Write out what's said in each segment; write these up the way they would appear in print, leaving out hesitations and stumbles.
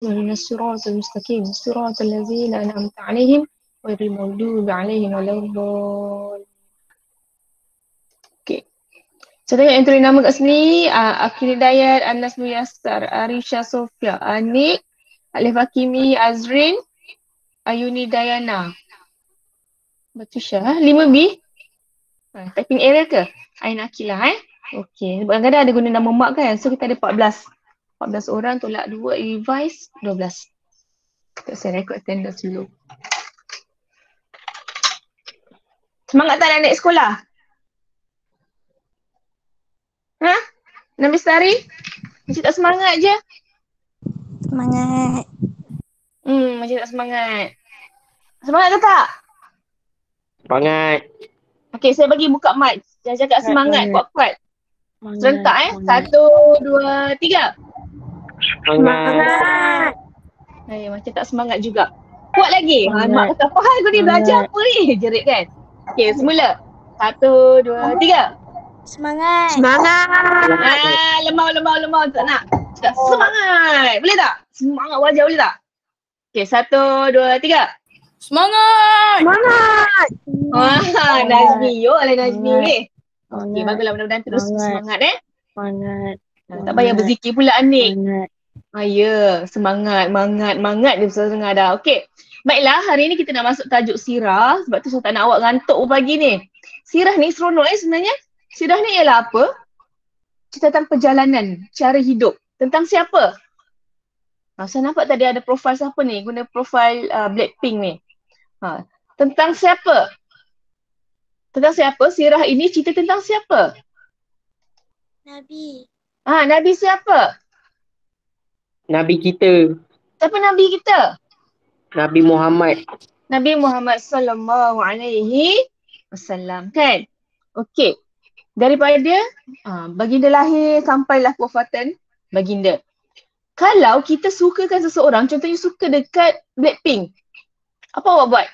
اهدنا الصراط المستقيم صراط الذين أنعمت عليهم غير المغضوب عليهم ولا الضالين. Okay. Saya tengok yang tulis nama kat sini. Akhil Hidayat, Anas Muyassar, Arisha Sofia, Anik, Alif Hakimi, Azrin, Ayuni Dayana. Batusha. 5B? Typing error ke? Ain Akilah Okay. Kadang-kadang ada guna nama mak kan. So kita ada 14. 14 orang tolak 2, revise 12. Saya record attendance dulu. Semangat tak nak naik sekolah? Ha? Nabi Sari? Macam tak semangat je? Semangat. Macam tak semangat. Semangat ke tak? Semangat. Okay, saya bagi buka mic. Jangan cakap semangat, kuat-kuat. Serentak 1, 2, 3. Semangat. Macam tak semangat juga. Kuat lagi. Mak kata, apa hal kau ni belajar apa ni? Jerit kan? Okay, semula. 1, 2, 3. Semangat. Lemah. Tak nak. Cakap semangat. Boleh tak? Semangat wajah boleh tak? Okay, 1, 2, 3. Semangat. Najmi. Najmi ni. Okay, baguslah mudah-mudahan terus semangat Semangat. Tak payah berzikir pula Anik. Semangat dia besar dengar dah. Okey. Baiklah, hari ni kita nak masuk tajuk sirah. Sebab tu saya tak nak awak ngantuk pagi ni. Sirah ni seronok sebenarnya. Sirah ni ialah apa? Catatan perjalanan, cara hidup. Tentang siapa? Saya nampak tadi ada profil siapa ni? Guna profil Blackpink ni. Tentang siapa? Tentang siapa? Sirah ini cerita tentang siapa? Nabi. Nabi siapa? Nabi kita. Siapa Nabi kita? Nabi Muhammad. Nabi Muhammad sallallahu alaihi wasallam kan? Okey. Daripada baginda lahir sampailah kewafatan baginda. Kalau kita sukakan seseorang, contohnya suka dekat Blackpink. Apa awak buat?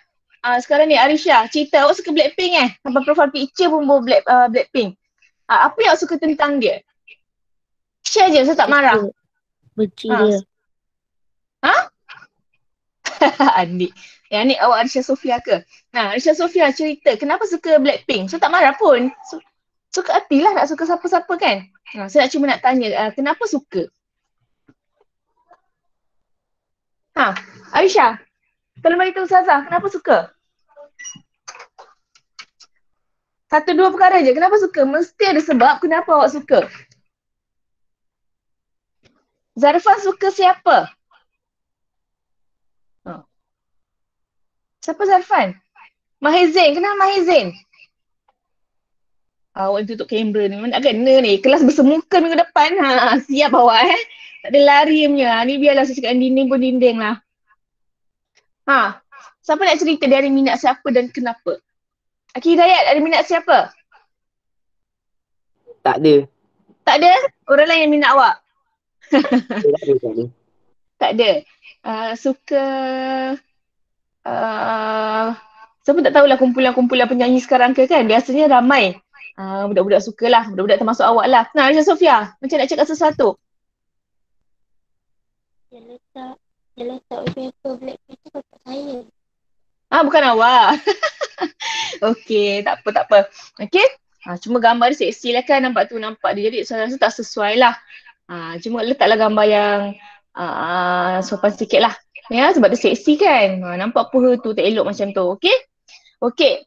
Sekarang ni Arisha, cerita awak suka Blackpink Sampai profile picture pun bawa Blackpink. Apa yang awak suka tentang dia? Share je, saya tak marah. Benci dia. Adik. Adik awak Arisha Sofia ke? Arisha Sofia cerita kenapa suka Blackpink. Saya tak marah pun. Suka hati lah nak suka siapa-siapa kan. Saya cuma nak tanya kenapa suka? Arisha. Tolong beritahu Ustazah, kenapa suka? 1, 2 perkara je. Kenapa suka? Mesti ada sebab kenapa awak suka. Zarfan suka siapa? Siapa Zarfan? Mahir Zain. Kenapa Mahir Zain? Awak tutup kamera ni. Mana nak kena ni? Kelas bersemuka minggu depan. Siap awak Tak ada lari punya. Ni biarlah saya cakap dinding pun dinding lah. Siapa nak cerita dia ada minat siapa dan kenapa? Akhil Hidayat ada minat siapa? Tak ada. Tak ada? Orang lain yang minat awak? Tak ada. Suka saya pun tak tahulah kumpulan-kumpulan penyanyi sekarang ke kan. Biasanya ramai. Budak-budak sukalah. Budak-budak termasuk awak lah. Arisha Sofia, macam nak cakap sesuatu? Dia letak wallpaper Blackpink tu kat saya. Bukan awak. Okey, tak apa. Okey. Cuma gambar dia seksi lah kan. Nampak dia. Jadi saya rasa tak sesuai lah. Cuma letaklah gambar yang sopan sikit lah. Ya, sebab dia seksi kan. Nampak puha tu tak elok macam tu. Okey.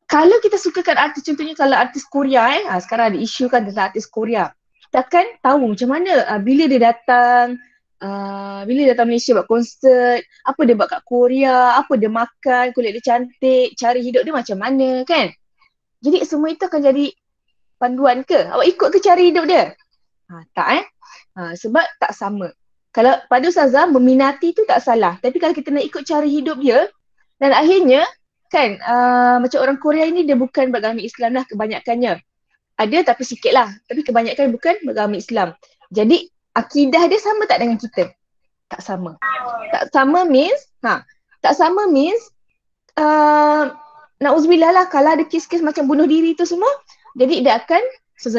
Kalau kita sukakan artis, contohnya kalau artis Korea sekarang ada isu kan tentang artis Korea. Kita akan tahu macam mana bila dia datang Malaysia buat konsert, apa dia buat kat Korea, apa dia makan, kulit dia cantik, cara hidup dia macam mana kan. Jadi semua itu akan jadi panduan ke? Awak ikut ke cara hidup dia? Tak sebab tak sama. Kalau pada Ustazah meminati tu tak salah. Tapi kalau kita nak ikut cara hidup dia dan akhirnya kan macam orang Korea ini dia bukan beragama Islam lah kebanyakannya. Ada tapi sikit lah. Tapi kebanyakan bukan beragama Islam. Jadi akidah dia sama tak dengan kita? Tak sama. Tak sama means na'udzubillah lah kalau ada kes-kes macam bunuh diri tu semua. Jadi dia akan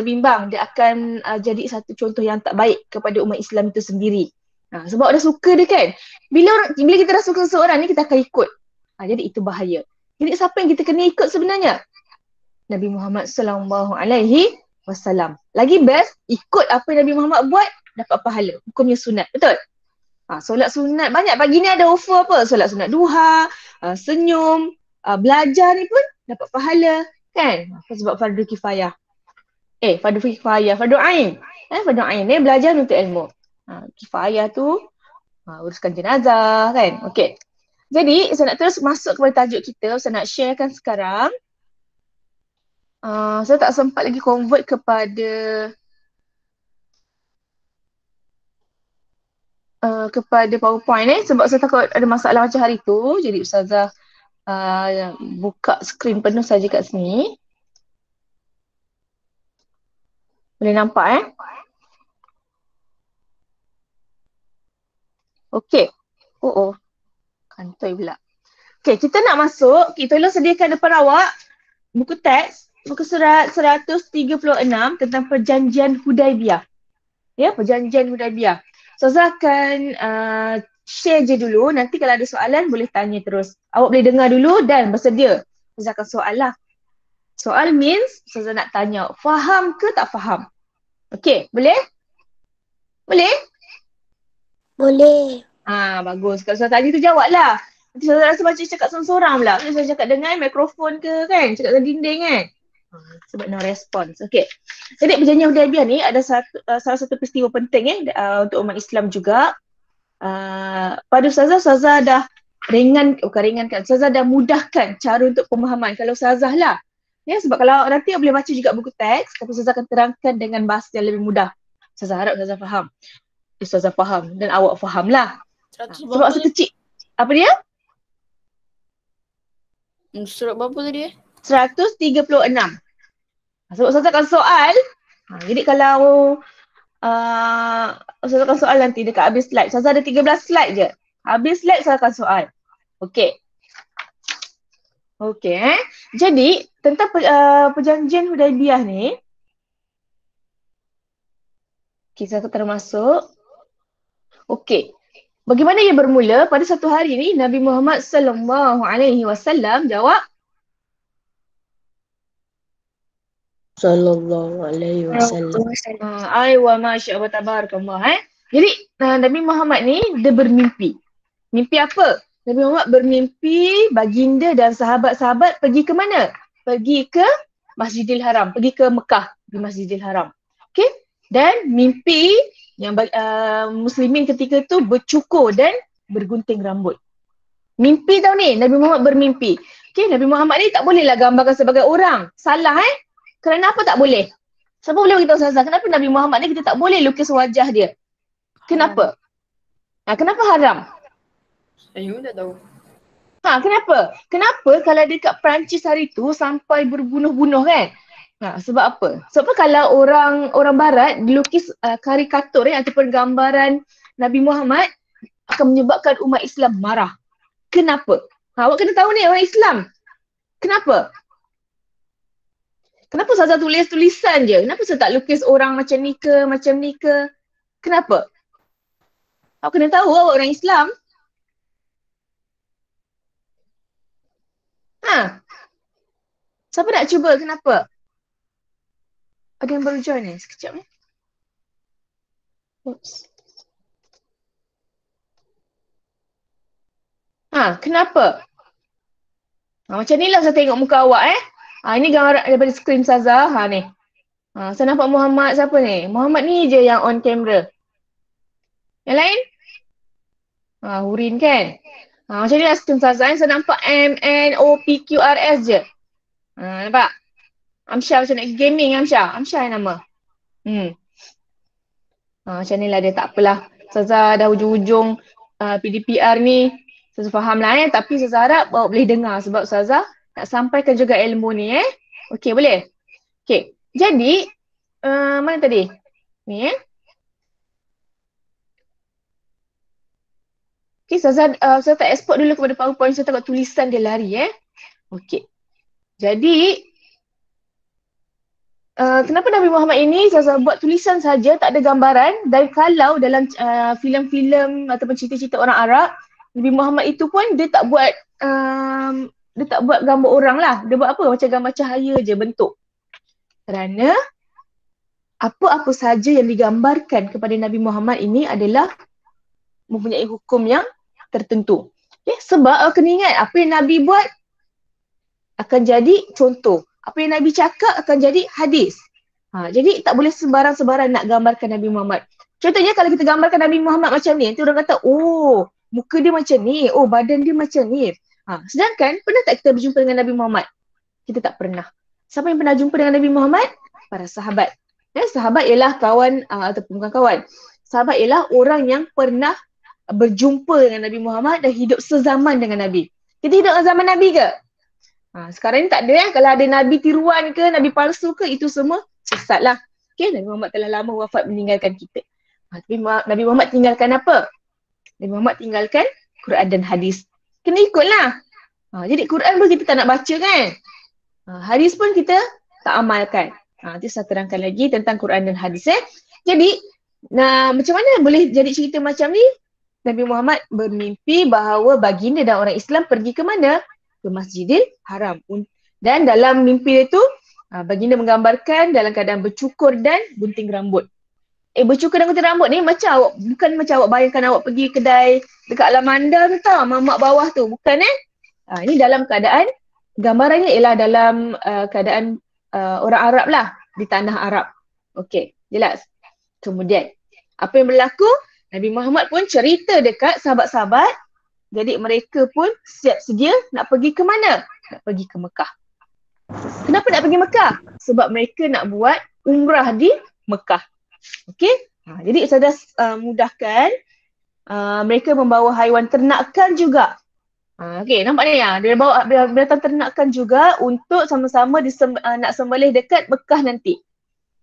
bimbang. Dia akan jadi satu contoh yang tak baik kepada umat Islam itu sendiri. Sebab dah suka dia kan. Bila kita dah suka seseorang ni, kita akan ikut. Jadi itu bahaya. Jadi siapa yang kita kena ikut sebenarnya? Nabi Muhammad sallallahu alaihi wasallam. Lagi best, ikut apa yang Nabi Muhammad buat, dapat pahala. Hukumnya sunat. Betul? Solat sunat banyak. Pagi ni ada offer apa? Solat sunat duha, senyum, belajar ni pun dapat pahala. Kan? Sebab fardu kifayah. Fardu kifayah, fardu ain. Fardu ain ni belajar untuk ilmu. Kifayah tu uruskan jenazah kan. Okey. Jadi saya nak terus masuk kepada tajuk kita. Saya nak sharekan sekarang. Saya tak sempat lagi convert kepada PowerPoint sebab saya takut ada masalah macam hari tu. Jadi Ustazah buka skrin penuh saja kat sini. Boleh nampak Okey. Kantoi pula. Okey, kita nak masuk. Tolong sediakan depan awak buku teks, muka surat 136 tentang perjanjian Hudaibiyah. Ya, perjanjian Hudaibiyah. Ustazah akan share je dulu. Nanti kalau ada soalan boleh tanya terus. Awak boleh dengar dulu dan bersedia. Ustazah akan soal lah. Soal means Ustazah nak tanya, faham ke tak faham? Okey, boleh? Boleh? Boleh. Bagus. Kalau Ustazah tanya tu jawab lah. Nanti Ustazah rasa macam cakap seorang-seorang pula. Ustazah cakap dengan mikrofon ke kan? Cakap dengan dinding kan? Sebab no response. Okey. Jadi perjanjian Hudaibiyah ni ada salah satu peristiwa penting untuk umat Islam juga. Pada Ustazah dah Ustazah dah mudahkan cara untuk pemahaman. Kalau Ustazah lah. Ya, sebab kalau nanti boleh baca juga buku teks, tapi Ustazah akan terangkan dengan bahasa yang lebih mudah. Ustazah harap Ustazah faham. Ustazah faham dan awak faham lah. Sebab masa kecil. Apa dia? Surat berapa tadi 136. Sebab Ustazah akan soal. Jadi kalau Ustazah akan soal nanti dekat habis slide. Ustazah ada 13 slide je. Habis slide Ustazah akan soal. Okey. Jadi tentang perjanjian Hudaibiyah ni. Kita termasuk. Okey. Bagaimana ia bermula? Pada satu hari ni Nabi Muhammad sallallahu alaihi wasallam jawab. Sallallahu alaihi wasallam. Wa masyaallah tabarakallah. Jadi Nabi Muhammad ni dia bermimpi. Mimpi apa? Nabi Muhammad bermimpi baginda dan sahabat-sahabat pergi ke mana? Pergi ke Masjidil Haram, pergi ke Mekah di Masjidil Haram. Okey? Dan mimpi yang muslimin ketika tu bercukur dan bergunting rambut. Mimpi tau ni, Nabi Muhammad bermimpi. Okey, Nabi Muhammad ni tak bolehlah gambarkan sebagai orang. Salah Kerana apa tak boleh? Siapa boleh beritahu Ustazah, kenapa Nabi Muhammad ni kita tak boleh lukis wajah dia? Kenapa? Kenapa haram? Saya pun tak tahu. Kenapa? Kenapa kalau dekat Perancis hari tu sampai berbunuh-bunuh kan? Sebab apa? Sebab kalau orang barat dilukis karikatur ataupun gambaran Nabi Muhammad akan menyebabkan umat Islam marah. Kenapa? Awak kena tahu ni orang Islam. Kenapa? Kenapa Ustazah tulis tulisan je? Kenapa saya tak lukis orang macam ni ke? Kenapa? Awak kena tahu awak orang Islam. Siapa nak cuba? Kenapa? Ada yang baru join ni? Sekejap ni. Oops. Kenapa? Macam ni lah saya tengok muka awak ini gambar daripada skrin Ustazah. Ni. Saya nampak Muhammad siapa ni? Muhammad ni je yang on camera. Yang lain? Hurin kan? Macam ni lah skrin Ustazah. Saya nampak MNOPQRS je. Nampak? Amsyah macam nak gaming Amsyah. Amsyah yang nama. Macam ni lah dia, tak apalah. Ustazah dah hujung-hujung PDPR ni. Ustazah faham lah tapi Ustazah harap awak boleh dengar sebab Ustazah nak sampaikan juga ilmu ni Okey, boleh? Okey. Jadi, mana tadi? Ni Okey, Ustazah tak export dulu kepada PowerPoint. Saya takut tulisan dia lari Okey. Jadi, kenapa Nabi Muhammad ini buat tulisan saja, tak ada gambaran. Dan kalau dalam filem-filem ataupun cerita-cerita orang Arab, Nabi Muhammad itu pun dia tak buat gambar orang lah. Dia buat apa? Macam gambar cahaya je bentuk. Kerana apa-apa saja yang digambarkan kepada Nabi Muhammad ini adalah mempunyai hukum yang tertentu. Okay? Sebab kena ingat, apa yang Nabi buat akan jadi contoh. Apa yang Nabi cakap akan jadi hadis. Jadi tak boleh sembarang-sembarang nak gambarkan Nabi Muhammad. Contohnya kalau kita gambarkan Nabi Muhammad macam ni, nanti orang kata, oh muka dia macam ni, oh badan dia macam ni. Sedangkan pernah tak kita berjumpa dengan Nabi Muhammad? Kita tak pernah. Siapa yang pernah jumpa dengan Nabi Muhammad? Para sahabat. Sahabat ialah kawan ataupun bukan kawan. Sahabat ialah orang yang pernah berjumpa dengan Nabi Muhammad dan hidup sezaman dengan Nabi. Kita hidup dalam zaman Nabi ke? Sekarang ni tak ada Kalau ada Nabi tiruan ke, Nabi palsu ke, itu semua sesat lah. Okay, Nabi Muhammad telah lama wafat meninggalkan kita. Tapi Nabi Muhammad tinggalkan apa? Nabi Muhammad tinggalkan Quran dan hadis. Kena ikutlah. Jadi Quran pun kita tak nak baca kan? Hadis pun kita tak amalkan. Nanti saya terangkan lagi tentang Quran dan hadis. Jadi, macam mana boleh jadi cerita macam ni? Nabi Muhammad bermimpi bahawa baginda dan orang Islam pergi ke mana? Ke Masjidil Haram. Dan dalam mimpi itu, baginda menggambarkan dalam keadaan bercukur dan gunting rambut. Bercukur dan gunting rambut ni bukan macam awak bayangkan awak pergi kedai dekat Alamanda tu tau, mamak bawah tu. Bukan ini dalam keadaan, gambarannya ialah dalam keadaan orang Arab lah, di tanah Arab. Okey, jelas. Kemudian, apa yang berlaku? Nabi Muhammad pun cerita dekat sahabat-sahabat. Jadi mereka pun siap sedia nak pergi ke mana? Nak pergi ke Mekah. Kenapa nak pergi Mekah? Sebab mereka nak buat umrah di Mekah. Okey? Jadi saya dah mudahkan. Mereka membawa haiwan ternakan juga. Okey, nampak ni ya? Dia bawa binatang ternakan juga untuk sama-sama nak sembelih dekat Mekah nanti.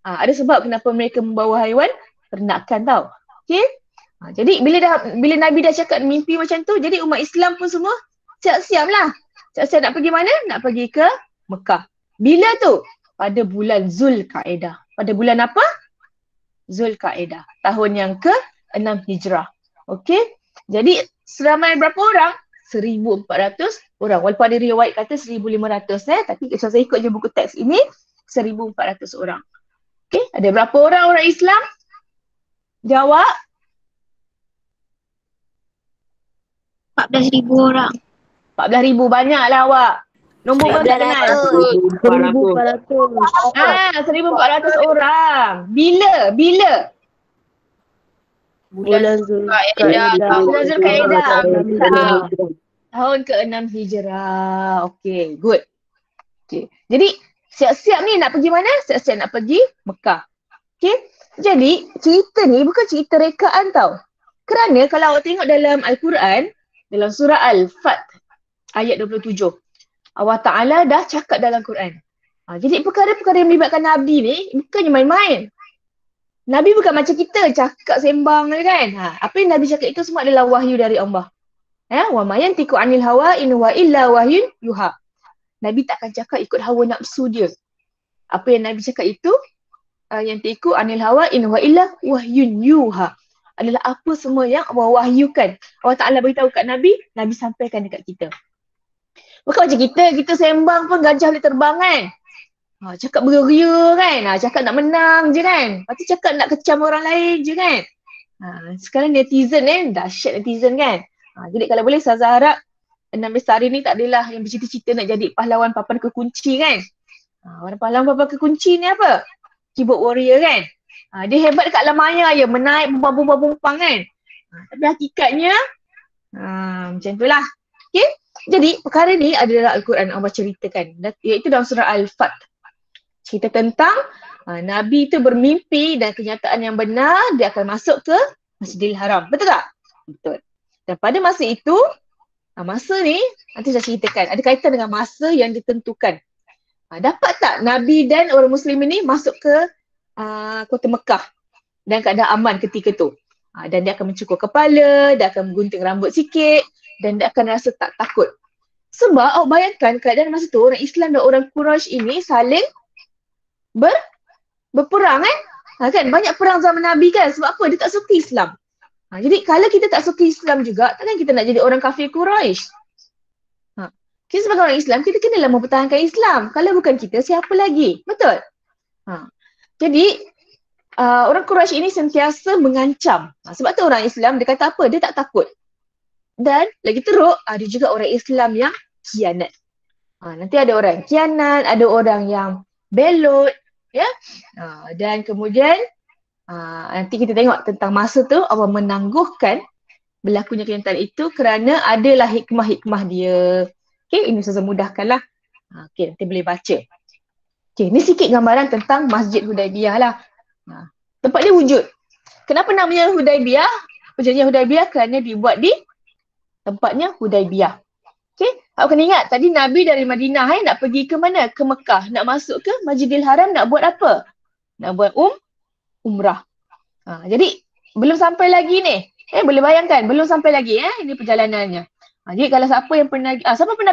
Ada sebab kenapa mereka membawa haiwan ternakan tau. Okey? Jadi bila Nabi dah cakap mimpi macam tu, jadi umat Islam pun semua siap-siap lah. Siap-siap nak pergi mana? Nak pergi ke Mekah. Bila tu? Pada bulan Zulkaedah. Pada bulan apa? Zulkaedah. Tahun yang ke-6 Hijrah. Okey? Jadi seramai berapa orang? 1,400 orang. Walaupun ada riwayat kata 1,500 tapi kalau saya ikut je buku teks ini, 1,400 orang. Okey? Ada berapa orang Islam? Jawab. 14,000 orang. 14,000 banyaklah awak. Nombor berapa tak kenal? 1,400. 1,400 orang. Bila? Bulan Zulkaedah. Bulan Zulkaedah. Tahun ke-6 Hijrah. Okay, good. Okay. Jadi, siap-siap ni nak pergi mana? Siap-siap nak pergi Mekah. Okay. Jadi, cerita ni bukan cerita rekaan tau. Kerana kalau awak tengok dalam Al-Quran, dalam surah Al-Fat ayat 27. Allah Ta'ala dah cakap dalam Quran. Jadi perkara-perkara yang melibatkan Nabi ni bukannya main-main. Nabi bukan macam kita cakap sembang kan. Apa yang Nabi cakap itu semua adalah wahyu dari Allah. Wa ma yantiqu 'anil hawa in huwa illa wahyun yuha. Nabi takkan cakap ikut hawa nafsu dia. Apa yang Nabi cakap itu yantiqu 'anil hawa in huwa illa wahyun yuha. Adalah apa semua yang Allah wahyukan. Allah Ta'ala beritahu kat Nabi, Nabi sampaikan dekat kita. Bukan macam kita sembang pun gajah boleh terbang kan. Cakap beria kan, cakap nak menang je kan. Lepas tu cakap nak kecam orang lain je kan. Sekarang netizen dahsyat netizen kan. Jadi kalau boleh Ustazah harap 6 Bestari ni tak adalah yang bercita-cita nak jadi pahlawan papan kekunci kan. Orang pahlawan papan kekunci ni apa? Keyboard warrior kan. Dia hebat dekat alam maya je, menaik bumbang-bumbang kan. Tapi hakikatnya macam itulah. Okay? Jadi perkara ni adalah Al-Quran Allah ceritakan, iaitu dalam surah Al-Fat. Cerita tentang Nabi itu bermimpi dan kenyataan yang benar dia akan masuk ke Masjidil Haram. Betul tak? Betul. Dan pada masa itu, masa ni nanti saya ceritakan, ada kaitan dengan masa yang ditentukan. Dapat tak Nabi dan orang Muslim ini masuk ke kota Mekah dan keadaan aman ketika tu. Dan dia akan mencukur kepala, dia akan menggunting rambut sikit dan dia akan rasa tak takut. Sebab awak bayangkan keadaan masa tu orang Islam dan orang Quraisy ini saling berperang kan banyak perang zaman Nabi kan, sebab apa? Dia tak suka Islam. Jadi kalau kita tak suka Islam juga, takkan kita nak jadi orang kafir Quraisy. Kita sebagai orang Islam, kita kenalah mempertahankan Islam. Kalau bukan kita, siapa lagi? Betul? Jadi orang Quraisy ini sentiasa mengancam. Sebab tu orang Islam dia kata apa? Dia tak takut. Dan lagi teruk, ada juga orang Islam yang khianat. Nanti ada orang khianat, ada orang yang belot, ya. Dan kemudian nanti kita tengok tentang masa tu Allah menangguhkan berlakunya kenyataan itu kerana adalah hikmah-hikmah dia. Okey, ini saya mudahkanlah. Okey, nanti boleh baca. Okey, ni sikit gambaran tentang Masjid Hudaibiyah lah. Tempat dia wujud. Kenapa namanya Hudaibiyah? Perjanjian Hudaibiyah kerana dibuat di tempatnya Hudaibiyah. Okey, awak kena ingat tadi Nabi dari Madinah nak pergi ke mana? Ke Mekah. Nak masuk ke Masjidil Haram nak buat apa? Nak buat umrah. Jadi belum sampai lagi ni. Boleh bayangkan belum sampai lagi ini perjalanannya. Jadi kalau siapa pernah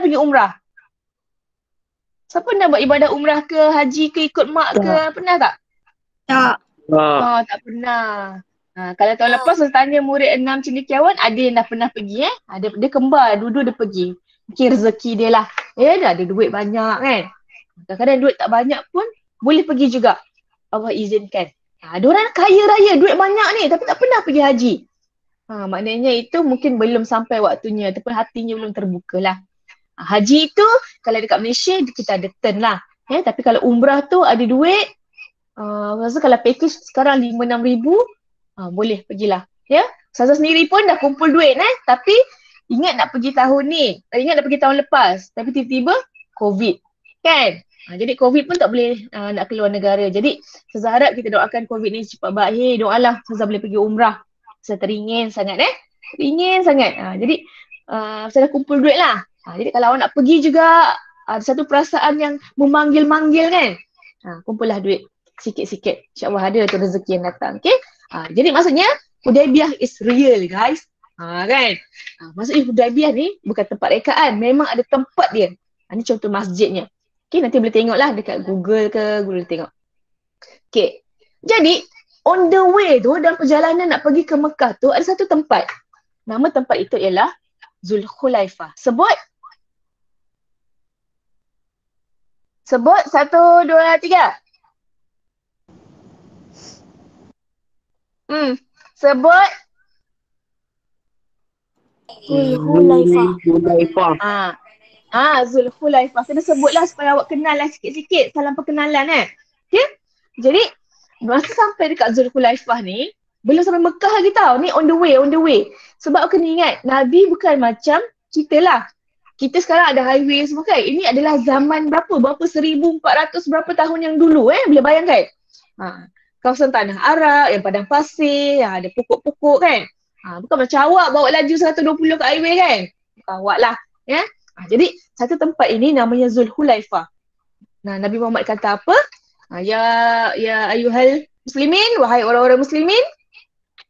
pergi umrah? Siapa pernah buat ibadah umrah ke, haji ke, ikut mak ke? Pernah tak? Tak. Tak pernah. Kalau tahun lepas saya tanya murid 6 cendekiawan, ada yang dah pernah pergi dia kembar, dua-dua dia pergi. Mungkin rezeki dia lah. Dah ada duit banyak kan. Kadang-kadang duit tak banyak pun boleh pergi juga. Allah izinkan. Ada orang kaya raya, duit banyak ni tapi tak pernah pergi haji. Maknanya itu mungkin belum sampai waktunya ataupun hatinya belum terbuka lah. Haji itu kalau dekat Malaysia kita ada turn lah. Tapi kalau umrah tu ada duit, rasa kalau package sekarang 5-6 ribu, boleh pergilah. Saya sendiri pun dah kumpul duit tapi ingat nak pergi tahun ni, ingat nak pergi tahun lepas tapi tiba-tiba COVID kan. Jadi COVID pun tak boleh nak keluar negara. Jadi saya harap kita doakan COVID ni cepat berakhir. Doalah saya boleh pergi umrah. Saya teringin sangat teringin sangat. Jadi saya dah kumpul duit lah. Jadi kalau awak nak pergi juga ada satu perasaan yang memanggil-manggil kan. Kumpullah duit sikit-sikit. InsyaAllah ada tu rezeki yang datang. Okay? Jadi maksudnya Hudaibiyah is real guys. Kan? Maksudnya Hudaibiyah ni bukan tempat rekaan. Memang ada tempat dia. Ini contoh masjidnya. Okay, nanti boleh tengoklah dekat Google ke, boleh tengok. Okay, jadi on the way tu, dalam perjalanan nak pergi ke Mekah tu, ada satu tempat. Nama tempat itu ialah Zulhulaifah. Sebut 1, 2, 3. Sebut Zulhulaifah. Zulhulaifah. Kena sebutlah supaya awak kenal lah sikit-sikit. Salam perkenalan Okay? Jadi, masa sampai dekat Zulhulaifah ni, belum sampai Mekah lagi tau. Ni on the way. Sebab awak kena ingat, Nabi bukan macam kita lah. Kita sekarang ada highway semua kan. Ini adalah zaman berapa 1400 berapa tahun yang dulu Boleh bayangkan? Kawasan tanah Arab, yang padang pasir, yang ada pokok-pokok kan. Bukan macam awak bawa laju 120 ke highway kan. Bukan awak lah. Jadi satu tempat ini namanya Zulhulaifah. Nabi Muhammad kata apa? Ya ayuhal muslimin, wahai orang-orang muslimin,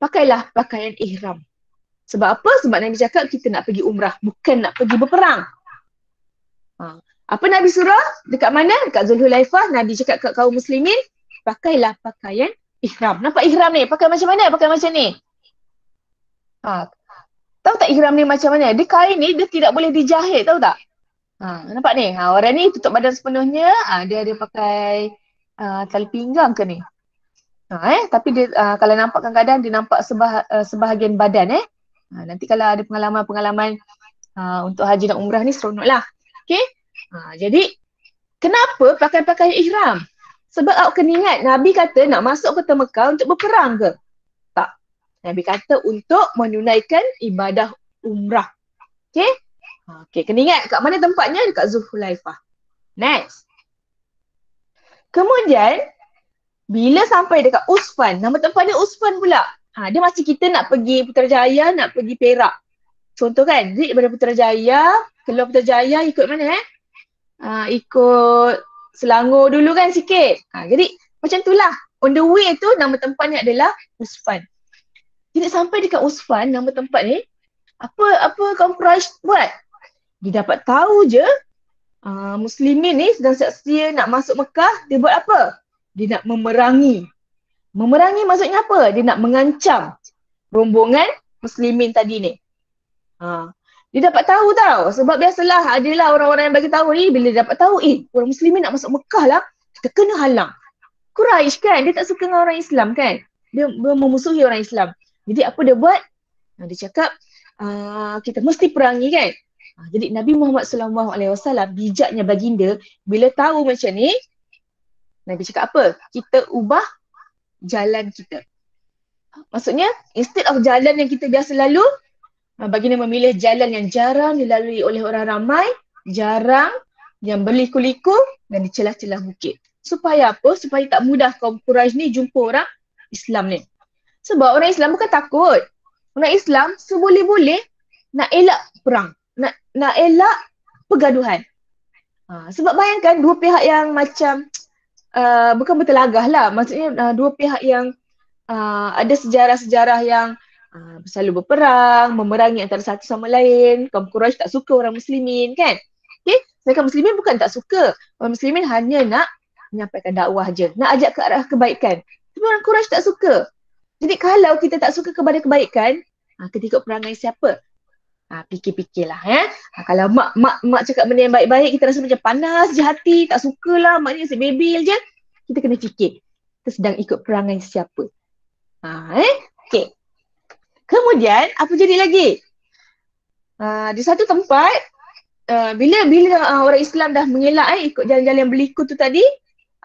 pakailah pakaian ihram. Sebab apa? Sebab Nabi cakap kita nak pergi umrah, bukan nak pergi berperang. Apa Nabi surah? Dekat mana? Dekat Zulhulaifah. Nabi cakap kat kaum muslimin, pakailah pakaian ihram. Nampak ihram ni? Pakai macam mana? Pakai macam ni. Tahu tak ihram ni macam mana? Dia kain ni dia tidak boleh dijahit, tahu tak? Nampak ni? Orang ni tutup badan sepenuhnya, dia ada pakai tali pinggang ke ni? Tapi dia kalau nampak kadang-kadang dia nampak sebahagian badan nanti kalau ada pengalaman-pengalaman untuk haji dan umrah ni seronok lah. Okay? Jadi kenapa pakai pakaian ihram? Sebab awak kena ingat Nabi kata nak masuk kota Mekah untuk berperang ke? Nabi kata untuk menunaikan ibadah umrah. Okay? Okay, kena ingat kat mana tempatnya? Dekat Zulhulaifah. Next. Kemudian, bila sampai dekat Usfan, nama tempat dia Usfan pula. Dia macam kita nak pergi Putrajaya, nak pergi Perak. Contoh kan, jadi daripada Putrajaya, keluar Putrajaya ikut mana ikut Selangor dulu kan sikit. Jadi macam itulah. On the way tu nama tempatnya adalah Usfan. Jadi sampai dekat Usfan, nama tempat ni, apa kaum Quraisy buat? Dia dapat tahu je muslimin ni sedang siap-siap nak masuk Mekah, dia buat apa? Dia nak memerangi. Memerangi maksudnya apa? Dia nak mengancam rombongan muslimin tadi ni. Dia dapat tahu tau. Sebab biasalah adalah orang-orang yang bagi tahu ni bila dia dapat tahu, orang muslimin nak masuk Mekah lah, kita kena halang. Quraisy kan, dia tak suka dengan orang Islam kan. Dia memusuhi orang Islam. Jadi apa dia buat? Dia cakap, kita mesti perangi kan. Jadi Nabi Muhammad SAW, bijaknya baginda, bila tahu macam ni, Nabi cakap apa? Kita ubah jalan kita. Maksudnya, instead of jalan yang kita biasa lalu, baginda memilih jalan yang jarang dilalui oleh orang ramai, jarang, yang berliku-liku dan di celah-celah bukit. Supaya apa? Supaya tak mudah kaum Quraisy ni jumpa orang Islam ni. Sebab orang Islam bukan takut. Orang Islam seboleh-boleh nak elak perang. Nak elak pergaduhan. Sebab bayangkan dua pihak yang macam bukan bertelagah lah. Maksudnya dua pihak yang ada sejarah-sejarah yang selalu berperang, memerangi antara satu sama lain. Kaum Quraisy tak suka orang muslimin kan. Okay? Sedangkan muslimin bukan tak suka. Orang muslimin hanya nak menyampaikan dakwah je. Nak ajak ke arah kebaikan. Tapi orang Quraisy tak suka. Jadi kalau kita tak suka kepada kebaikan, kita ikut perangai siapa? Fikir-fikirlah kalau mak cakap benda yang baik-baik, kita rasa macam panas je hati, tak sukalah, maknanya asyik bebel je. Kita kena fikir, kita sedang ikut perangai siapa. Okay. Kemudian, apa jadi lagi? Di satu tempat, bila orang Islam dah mengelak ikut jalan-jalan yang berliku tu tadi,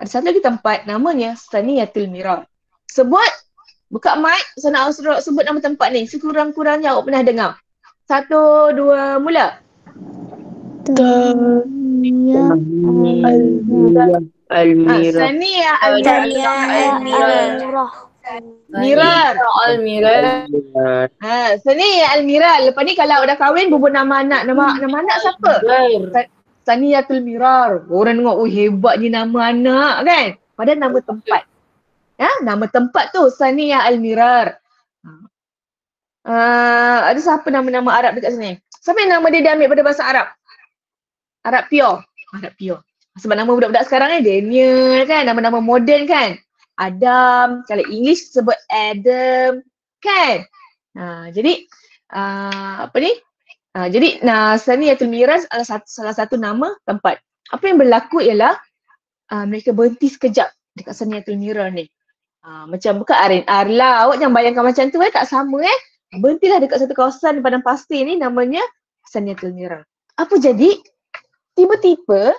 ada satu lagi tempat namanya Saniyatul Mirar. Buka mic, saya nak sebut nama tempat ni. Sekurang-kurangnya awak pernah dengar. 1, 2, mula. Saniyah Al-Mirar. Saniyah Al-Mirar. Lepas ni kalau dah kahwin, bubuh nama anak. Nama anak siapa? Saniyatul Mirar. Orang tengok, hebatnya nama anak kan? Padahal nama tempat. Nama tempat tu Saniyah Al-Mirar. Ada siapa nama-nama Arab dekat sini? Siapa yang nama dia diambil pada bahasa Arab? Arab pure. Sebab nama budak-budak sekarang Daniel kan, nama-nama moden kan. Adam, kalau English sebut Adam kan. Jadi jadi Saniyatul Mirar salah satu nama tempat. Apa yang berlaku ialah mereka berhenti sekejap dekat Saniyatul Mirar ni. Macam bukan R&R lah. Awak jangan bayangkan macam tu tak sama Berhentilah dekat satu kawasan di padang pasir ni namanya Saniyatul Mirar. Apa jadi? Tiba-tiba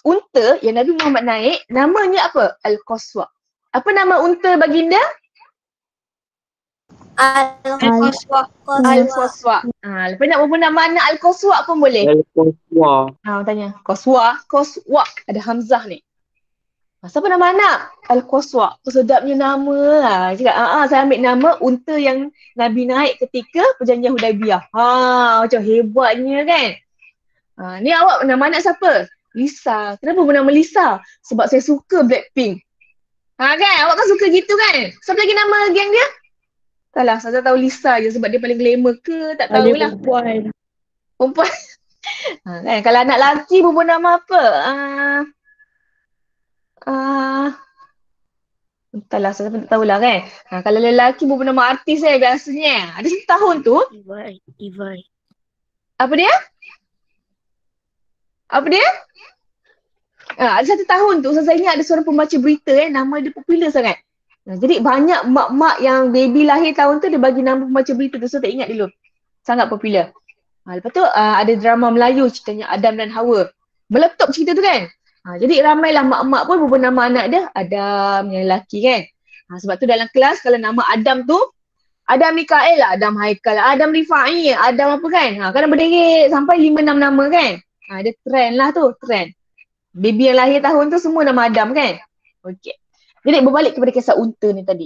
unta yang Nabi Muhammad naik namanya apa? Al-Qaswa. Apa nama unta baginda? Al-Qaswa. Lepas nak berapa nama anak Al-Qaswa pun boleh. Al-Qaswa. Tanya. Qaswa. Ada Hamzah ni. Siapa nama anak? Al-Qaswa. Sedapnya nama. Cakap, saya ambil nama unta yang Nabi naik ketika perjanjian Hudaibiyah. Macam hebatnya kan? Ni awak nama anak siapa? Lisa. Kenapa bernama Lisa? Sebab saya suka Blackpink. Kan? Awak kan suka gitu kan? Siapa lagi nama geng dia? Taklah, saya tahu Lisa je sebab dia paling glamour ke? Tak tahulah. Perempuan. Kan? Kalau anak lelaki berbuat nama apa? Entahlah, saya pun tak tahulah kan. Kalau lelaki berbuat nama artis biasanya. Ada satu tahun tu. Ivai. Apa dia? Ada satu tahun tu, saya ingat ada seorang pembaca berita nama dia popular sangat. Jadi banyak mak-mak yang baby lahir tahun tu dia bagi nama pembaca berita tu, saya tak ingat dulu. Sangat popular. Lepas tu ada drama Melayu ceritanya Adam dan Hawa. Meletup cerita tu kan. Jadi ramailah mak-mak pun berbuat nama anak dia Adam yang lelaki kan. Sebab tu dalam kelas kalau nama Adam tu Adam Mikael, Adam Haikal, Adam Rifai, Adam apa kan. Kadang berderet sampai 5-6 nama kan. Dia trend lah tu, trend. Baby yang lahir tahun tu semua nama Adam kan. Okey. Jadi berbalik kepada kisah unta ni tadi.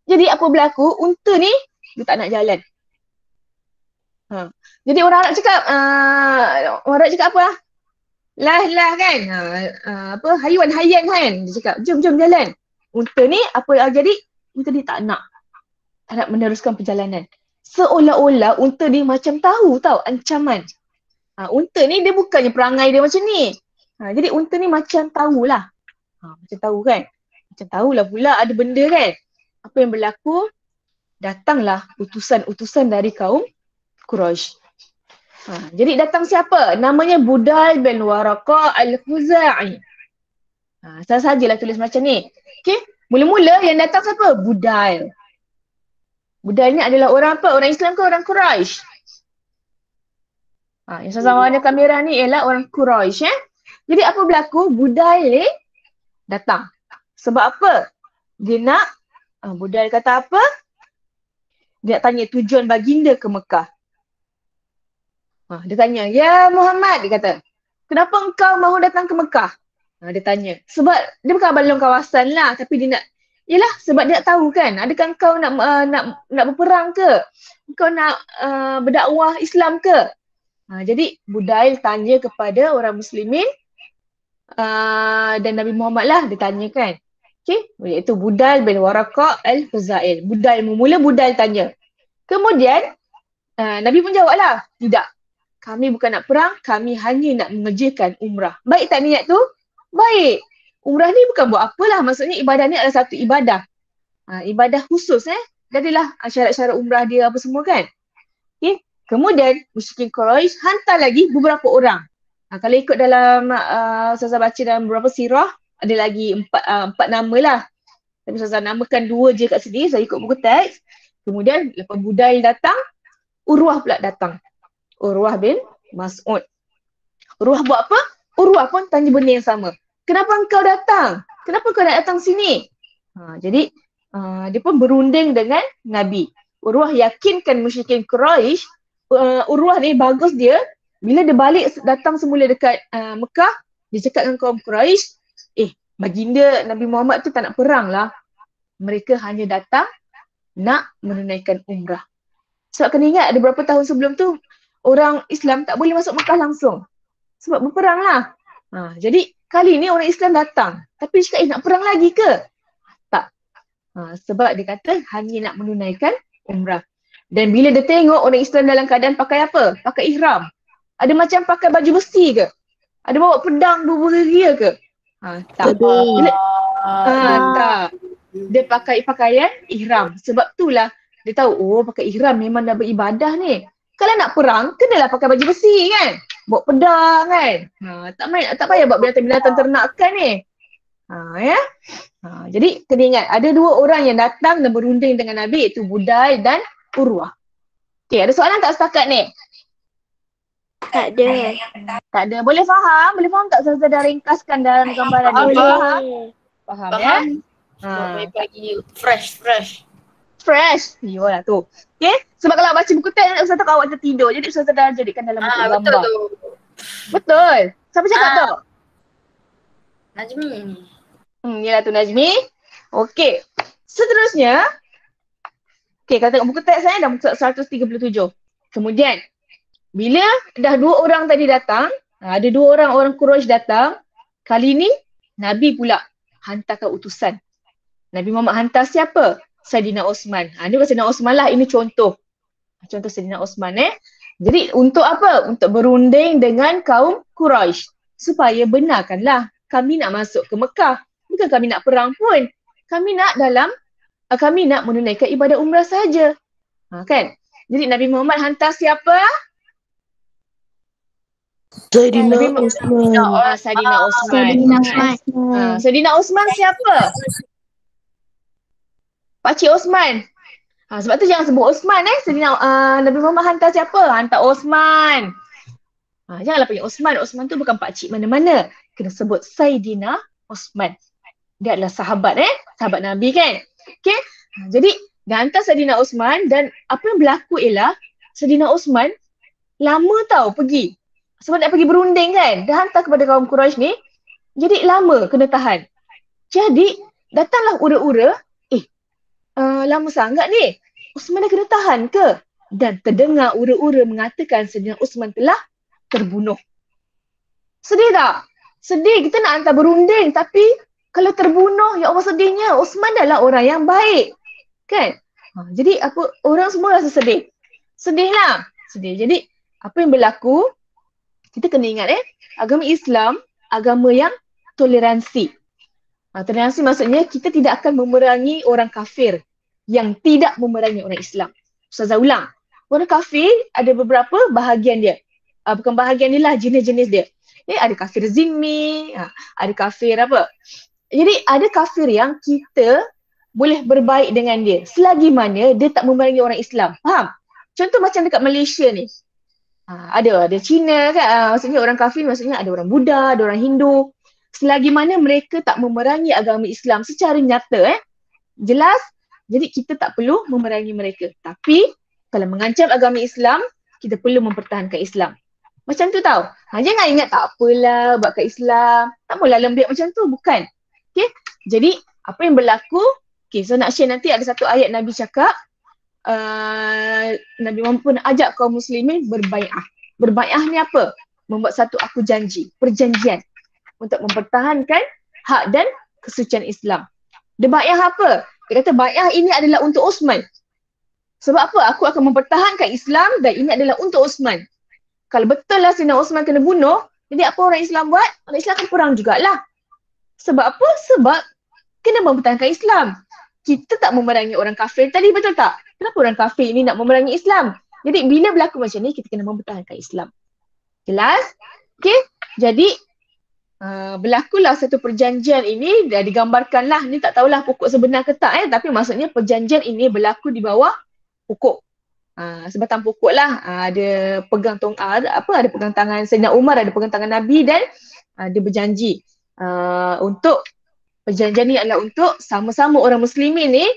Jadi apa berlaku? Unta ni dia tak nak jalan. Jadi orang Arab cakap apa? Lah kan. Haiwan kan. Dia cakap jom jalan. Unta ni apa jadi? Unta ni tak nak meneruskan perjalanan. Seolah-olah unta ni macam tahu ancaman. Unta ni dia bukannya perangai dia macam ni. Jadi unta ni macam tahulah. Macam tahu kan. Macam tahulah pula ada benda kan. Apa yang berlaku? Datanglah utusan-utusan dari kaum Quraisy. Jadi datang siapa? Namanya Budal bin Waraqa al-Khuzai. Saya sajalah tulis macam ni. Okay. Mula-mula yang datang siapa? Budal. Budal ni adalah orang apa? Orang Islam ke orang Quraisy? Yang sama ada kamera ni ialah orang Quraisy. Jadi apa berlaku? Budal ni datang. Sebab apa? Dia nak, Budal kata apa? Dia nak tanya tujuan baginda ke Mekah. Dia tanya, ya Muhammad, dia kata, kenapa engkau mahu datang ke Mekah? Dia tanya. Sebab dia bukan balon kawasan lah, tapi dia nak, yelah sebab dia nak tahu kan, adakah engkau nak berperang ke? Engkau nak berdakwah Islam ke? Jadi Budal tanya kepada orang Muslimin dan Nabi Muhammad lah dia tanya kan. Okay, iaitu Budal bin Waraqa al-Khuzai. Mula Budal tanya. Kemudian Nabi pun jawab lah, tidak. Kami bukan nak perang, kami hanya nak mengerjakan umrah. Baik tak niat tu? Baik. Umrah ni bukan buat apalah, maksudnya ibadah ni adalah satu ibadah. Ibadah khusus Jadilah syarat-syarat umrah dia apa semua kan. Okay. Kemudian musyrikin Quraisy hantar lagi beberapa orang. Kalau ikut dalam Ustazah baca dalam beberapa sirah, ada lagi empat nama lah. Tapi Ustazah namakan 2 je kat sini, saya ikut buku teks. Kemudian lepas Budal datang, Urwah pula datang. Urwah bin Mas'ud. Urwah buat apa? Urwah pun tanya benda yang sama. Kenapa engkau datang? Kenapa kau nak datang sini? Jadi dia pun berunding dengan Nabi. Urwah yakinkan musyrikin Quraisy. Urwah ni bagus dia. Bila dia balik datang semula dekat Mekah, dia cakap dengan kaum Quraisy, baginda Nabi Muhammad tu tak nak perang lah. Mereka hanya datang nak menunaikan umrah. Sebab kena ingat ada berapa tahun sebelum tu, orang Islam tak boleh masuk Mekah langsung. Sebab berperang lah. Jadi kali ni orang Islam datang. Tapi dia cakap, nak perang lagi ke? Tak. Sebab dia kata hanya nak menunaikan umrah. Dan bila dia tengok orang Islam dalam keadaan pakai apa? Pakai ihram. Ada macam pakai baju besi ke? Ada bawa pedang bergeria ke? Tak. Tak. Dia pakai pakaian ihram. Sebab itulah dia tahu, pakai ihram memang dah beribadah ni. Kalau nak perang, kenalah pakai baju besi kan? Bawa pedang kan? Tak payah buat binatang-binatang ternakan ni. Jadi kena ingat, ada 2 orang yang datang dan berunding dengan Nabi, iaitu Budal dan Urwah. Okay, ada soalan tak setakat ni? Tak ada. Tak ada. Boleh faham? Boleh faham tak Ustazah dah ringkaskan dalam gambaran ni? Boleh faham? Faham ya? Pagi fresh. Yolah tu. Okay? Sebab kalau baca buku teks, Ustazah takut awak tertidur. Jadi Ustazah dah jadikan dalam bentuk gambar. Betul tu. Betul. Siapa cakap tu? Najmi. Yelah tu Najmi. Okay. Seterusnya. Okay, kalau tengok buku teks saya dah muka 137. Kemudian, bila dah 2 orang tadi datang, ada 2 orang Quraisy datang, kali ni Nabi pula hantarkan utusan. Nabi Muhammad hantar siapa? Saidina Osman. Ini bukan Saidina Osman lah, ini contoh. Contoh Saidina Osman Jadi untuk apa? Untuk berunding dengan kaum Quraisy. Supaya benarkanlah kami nak masuk ke Mekah. Bukan kami nak perang pun. Kami nak menunaikan ibadah umrah saja. Kan? Jadi Nabi Muhammad hantar siapa? Saidina Osman. Saidina Osman. Saidina Osman siapa? Pakcik Osman. Sebab tu jangan sebut Osman Nabi Muhammad hantar siapa? Hantar Osman. Janganlah panggil Osman. Osman tu bukan pakcik mana-mana. Kena sebut Saidina Osman. Dia adalah sahabat sahabat Nabi kan. Okay. Jadi dia hantar Saidina Osman dan apa yang berlaku ialah Saidina Osman lama tau pergi. Sebab nak pergi berunding kan. Dia hantar kepada kaum Quraisy ni. Jadi lama kena tahan. Jadi datanglah ura-ura. Lama sangat ni. Osman dah kena tahan ke? Dan terdengar ura-ura mengatakan Saidina Osman telah terbunuh. Sedih tak? Sedih kita nak hantar berunding tapi kalau terbunuh, ya Allah sedihnya. Osman adalah orang yang baik. Kan? Jadi orang semua rasa sedih. Sedih. Jadi apa yang berlaku, kita kena ingat agama Islam agama yang toleransi. Toleransi maksudnya kita tidak akan memerangi orang kafir yang tidak memerangi orang Islam. Ustazah ulang. Orang kafir ada beberapa bahagian dia. Bukan bahagian dia lah, jenis-jenis dia. Ada kafir zimmi, ada kafir apa. Jadi ada kafir yang kita boleh berbaik dengan dia selagi mana dia tak memerangi orang Islam. Faham? Contoh macam dekat Malaysia ni. Ada Cina kan. Maksudnya orang kafir maksudnya ada orang Buddha, ada orang Hindu. Selagi mana mereka tak memerangi agama Islam secara nyata, jelas. Jadi kita tak perlu memerangi mereka. Tapi kalau mengancam agama Islam, kita perlu mempertahankan Islam. Macam tu tau. Jangan ingat tak apalah buat kat Islam. Tak maulah lembik macam tu. Bukan. Okay. Jadi apa yang berlaku. Okay. So nak share nanti ada satu ayat Nabi cakap. Nabi Muhammad pun ajak kaum muslimin berbai'ah. Berbai'ah ni apa? Membuat satu aku janji. Perjanjian. Untuk mempertahankan hak dan kesucian Islam. Dia bai'ah apa? Dia kata bai'ah ini adalah untuk Osman. Sebab apa? Aku akan mempertahankan Islam dan ini adalah untuk Osman. Kalau betul lah Sayyidina Osman kena bunuh, jadi apa orang Islam buat? Orang Islam akan perang jugalah. Sebab apa? Sebab kena mempertahankan Islam. Kita tak memerangi orang kafir tadi, betul tak? Kenapa orang kafir ini nak memerangi Islam? Jadi bila berlaku macam ni, kita kena mempertahankan Islam. Jelas? Okay? Jadi berlakulah satu perjanjian ini, dah digambarkanlah. Ni tak tahulah pokok sebenar ke tak, tapi maksudnya perjanjian ini berlaku di bawah pokok. Sebatang pokok lah, ada pegang ada pegang tangan Sayyidina Umar, ada pegang tangan Nabi dan dia berjanji untuk perjanjian ni adalah untuk sama-sama orang muslimin ni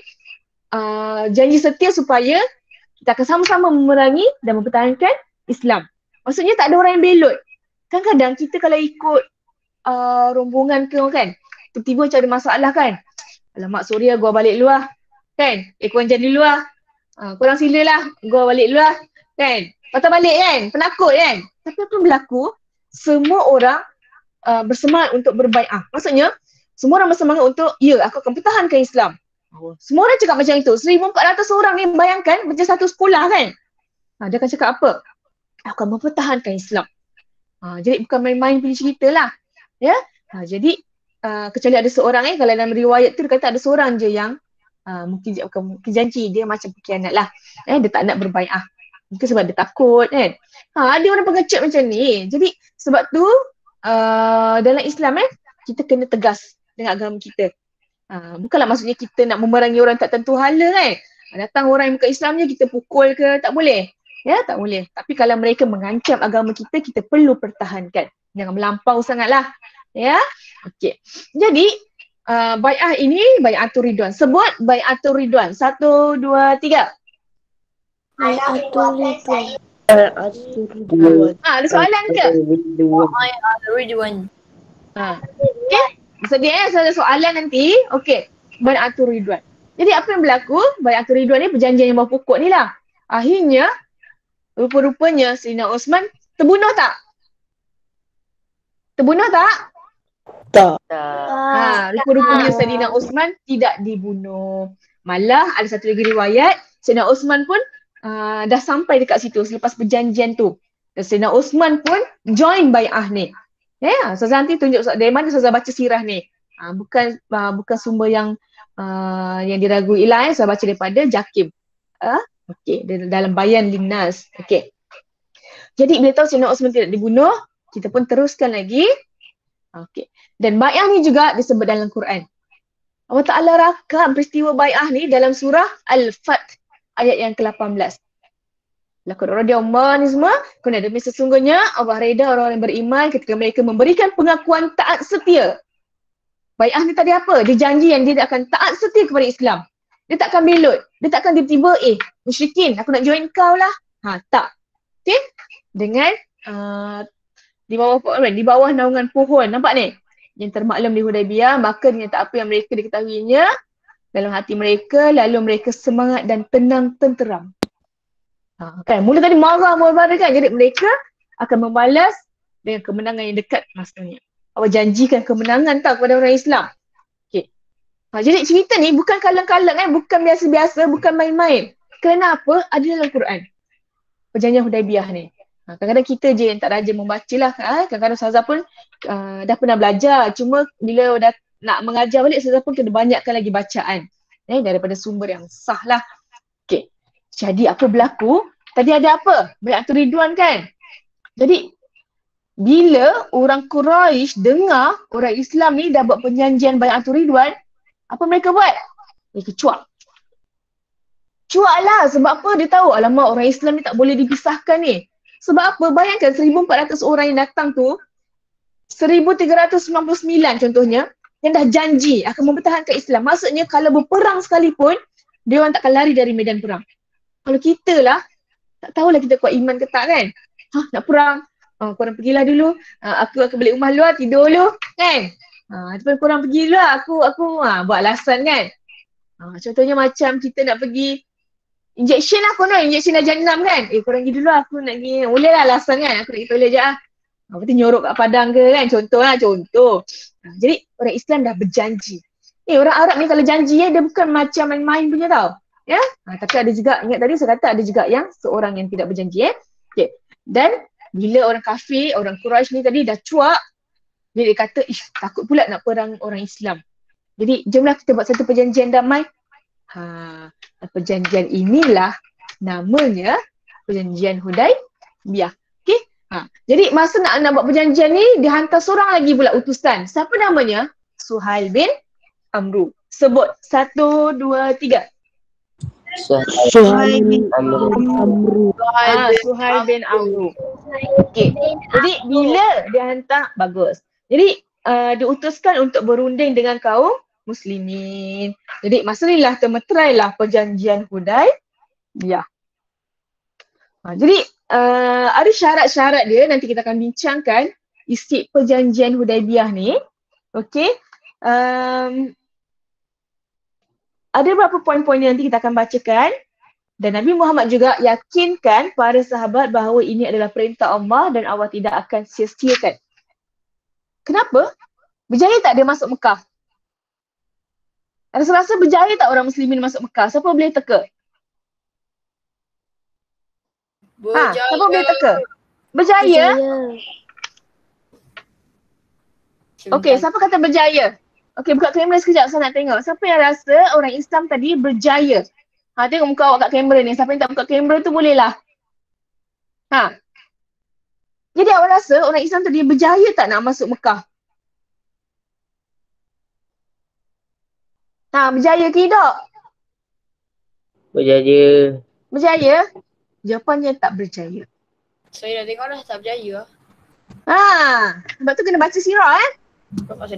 janji setia supaya kita akan sama-sama memerangi dan mempertahankan Islam. Maksudnya tak ada orang yang belot. Kadang-kadang kita kalau ikut rombongan ke kan, tiba-tiba macam ada masalah kan. Alamak Suria gua balik luar kan, korang jadi luar. Korang silalah, gua balik luar kan. Patah balik kan, penakut kan. Tapi apa yang berlaku, semua orang bersemangat untuk berbai'ah. Maksudnya, semua orang bersemangat untuk, ya aku akan pertahankan Islam. Semua orang cakap macam itu. 1,400 orang ni bayangkan macam satu sekolah kan. Dia akan cakap apa? Aku akan mempertahankan Islam. Jadi bukan main-main punya cerita lah. Ya? Jadi kecuali ada seorang kalau dalam riwayat tu dia kata ada seorang je yang mungkin janji dia macam pengkhianat lah. Dia tak nak berbai'ah. Mungkin sebab dia takut kan. Ada orang pengecut macam ni. Jadi sebab tu dalam Islam kita kena tegas dengan agama kita. Bukanlah maksudnya kita nak memerangi orang tak tentu hala kan. Datang orang yang bukan Islamnya kita pukul ke, tak boleh. Ya, tak boleh. Tapi kalau mereka mengancam agama kita, kita perlu pertahankan. Jangan melampau sangatlah. Ya. Okey. Jadi bai'ah ini bai'atul ridwan. Sebut bai'atul ridwan. 1, 2, 3. Bai'atul ridwan. Ada soalan ke? Ridwan. Okey. Sedia ada soalan nanti. Okey. Bai'atul ridwan. Jadi apa yang berlaku? Bai'atul ridwan ni perjanjian yang bawah pokok ni lah. Akhirnya rupa-rupanya Sayyidina Osman terbunuh tak? Terbunuh tak? Tak. Rupa-rupanya Sayyidina Osman tidak dibunuh. Malah ada satu lagi riwayat, Sayyidina Osman pun dah sampai dekat situ selepas perjanjian tu. Dan Sayyidina Osman pun join bai'ah ni. Ya, Ustazah nanti tunjuk dari mana Ustazah baca sirah ni. Bukan sumber yang diragui lah. Saya baca daripada Jakim. Okey, dalam Bayan Linnas. Okey. Jadi bila tahu Sayyidina Osman tidak dibunuh, kita pun teruskan lagi. Okey. Dan bai'ah ni juga disebut dalam Quran. Allah Ta'ala rakam peristiwa bai'ah ni dalam surah Al-Fath ayat yang ke-18. Laqad radiyallahu ni semua, kerana demi sesungguhnya Allah reda orang yang beriman ketika mereka memberikan pengakuan taat setia. Bai'ah ni tadi apa? Dia janji yang dia akan taat setia kepada Islam. Dia tak akan belot. Dia tak akan tiba-tiba, musyrikin, aku nak join kau lah. Tak. Okay? Dengan di bawah naungan pohon. Nampak ni? Yang termaklum di Hudaibiyah, maka dengan tak apa yang mereka diketahuinya dalam hati mereka, lalu mereka semangat dan tenang tenteram. Kan? Mula tadi marah kan? Jadi mereka akan membalas dengan kemenangan yang dekat maksudnya. Allah janjikan kemenangan tau kepada orang Islam. Okay. Jadi cerita ni bukan kalang-kalang bukan biasa-biasa, bukan main-main. Kenapa? Ada dalam Quran. Perjanjian Hudaibiyah ni. Kadang-kadang kita je yang tak rajin membaca lah. Kadang-kadang Ustazah pun dah pernah belajar. Cuma bila dah nak mengajar balik, Ustazah pun kena banyakkan lagi bacaan. Daripada sumber yang sah lah. Okay. Jadi apa berlaku? Tadi ada apa? Bai'atul Ridwan kan? Jadi bila orang Quraisy dengar orang Islam ni dah buat perjanjian Bai'atul Ridwan, apa mereka buat? Mereka cuak. Cuak lah. Sebab apa? Dia tahu alamak orang Islam ni tak boleh dipisahkan ni. Sebab apa? Bayangkan 1,400 orang yang datang tu, 1,399 contohnya, yang dah janji akan mempertahankan Islam. Maksudnya kalau berperang sekalipun, dia orang takkan lari dari medan perang. Kalau kita lah, tak tahulah kita kuat iman ke tak kan? Nak perang? Korang pergilah dulu. Aku akan balik rumah luar, tidur dulu kan? Lepas korang pergi dulu lah. Aku buat alasan kan? Contohnya macam kita nak pergi injection lah konon, injection dah jam 6 kan? Korang pergi dulu lah, aku nak pergi. Boleh lah alasan kan? Aku nak pergi toilet je lah. Lepas tu nyorok kat padang ke kan? Contoh. Jadi orang Islam dah berjanji. Orang Arab ni kalau janji dia bukan macam main-main punya tau. Ya? Tapi ada juga, ingat tadi saya kata ada juga yang seorang yang tidak berjanji. Okay. Dan bila orang kafir, orang Quraisy ni tadi dah cuak, dia kata, takut pula nak perang orang Islam. Jadi jomlah kita buat satu perjanjian damai. Perjanjian inilah namanya perjanjian Hudaibiyah. Okay? Jadi masa nak buat perjanjian ni, dihantar seorang lagi pula utusan. Siapa namanya? Suhail bin Amru. Sebut. 1, 2, 3. Suhail bin Amru. Suhail bin Amru. Okay. Jadi bila dia hantar, bagus. Jadi diutuskan untuk berunding dengan kaum muslimin. Jadi masa ni lah termeterailah perjanjian Hudaibiyah. Jadi ada syarat-syarat dia, nanti kita akan bincangkan isi perjanjian Hudaibiyah ni. Okay. Ada beberapa poin-poin yang nanti kita akan bacakan. Dan Nabi Muhammad juga yakinkan para sahabat bahawa ini adalah perintah Allah dan Allah tidak akan sia-siakan. Kenapa? Berjaya tak dia masuk Mekah? Rasa-rasa berjaya tak orang muslimin masuk Mekah? Siapa boleh teka? Siapa boleh teka? Berjaya? Okey, siapa kata berjaya? Okey, buka kamera sekejap, saya nak tengok. Siapa yang rasa orang Islam tadi berjaya? Tengok muka awak kat kamera ni. Siapa yang tak buka kamera tu boleh lah. Jadi awak rasa orang Islam tadi berjaya tak nak masuk Mekah? Berjaya ke tidak? Berjaya. Berjaya? Jawapannya tak berjaya. Saya dah tengok dah, tak berjaya. Sebab tu kena baca sirah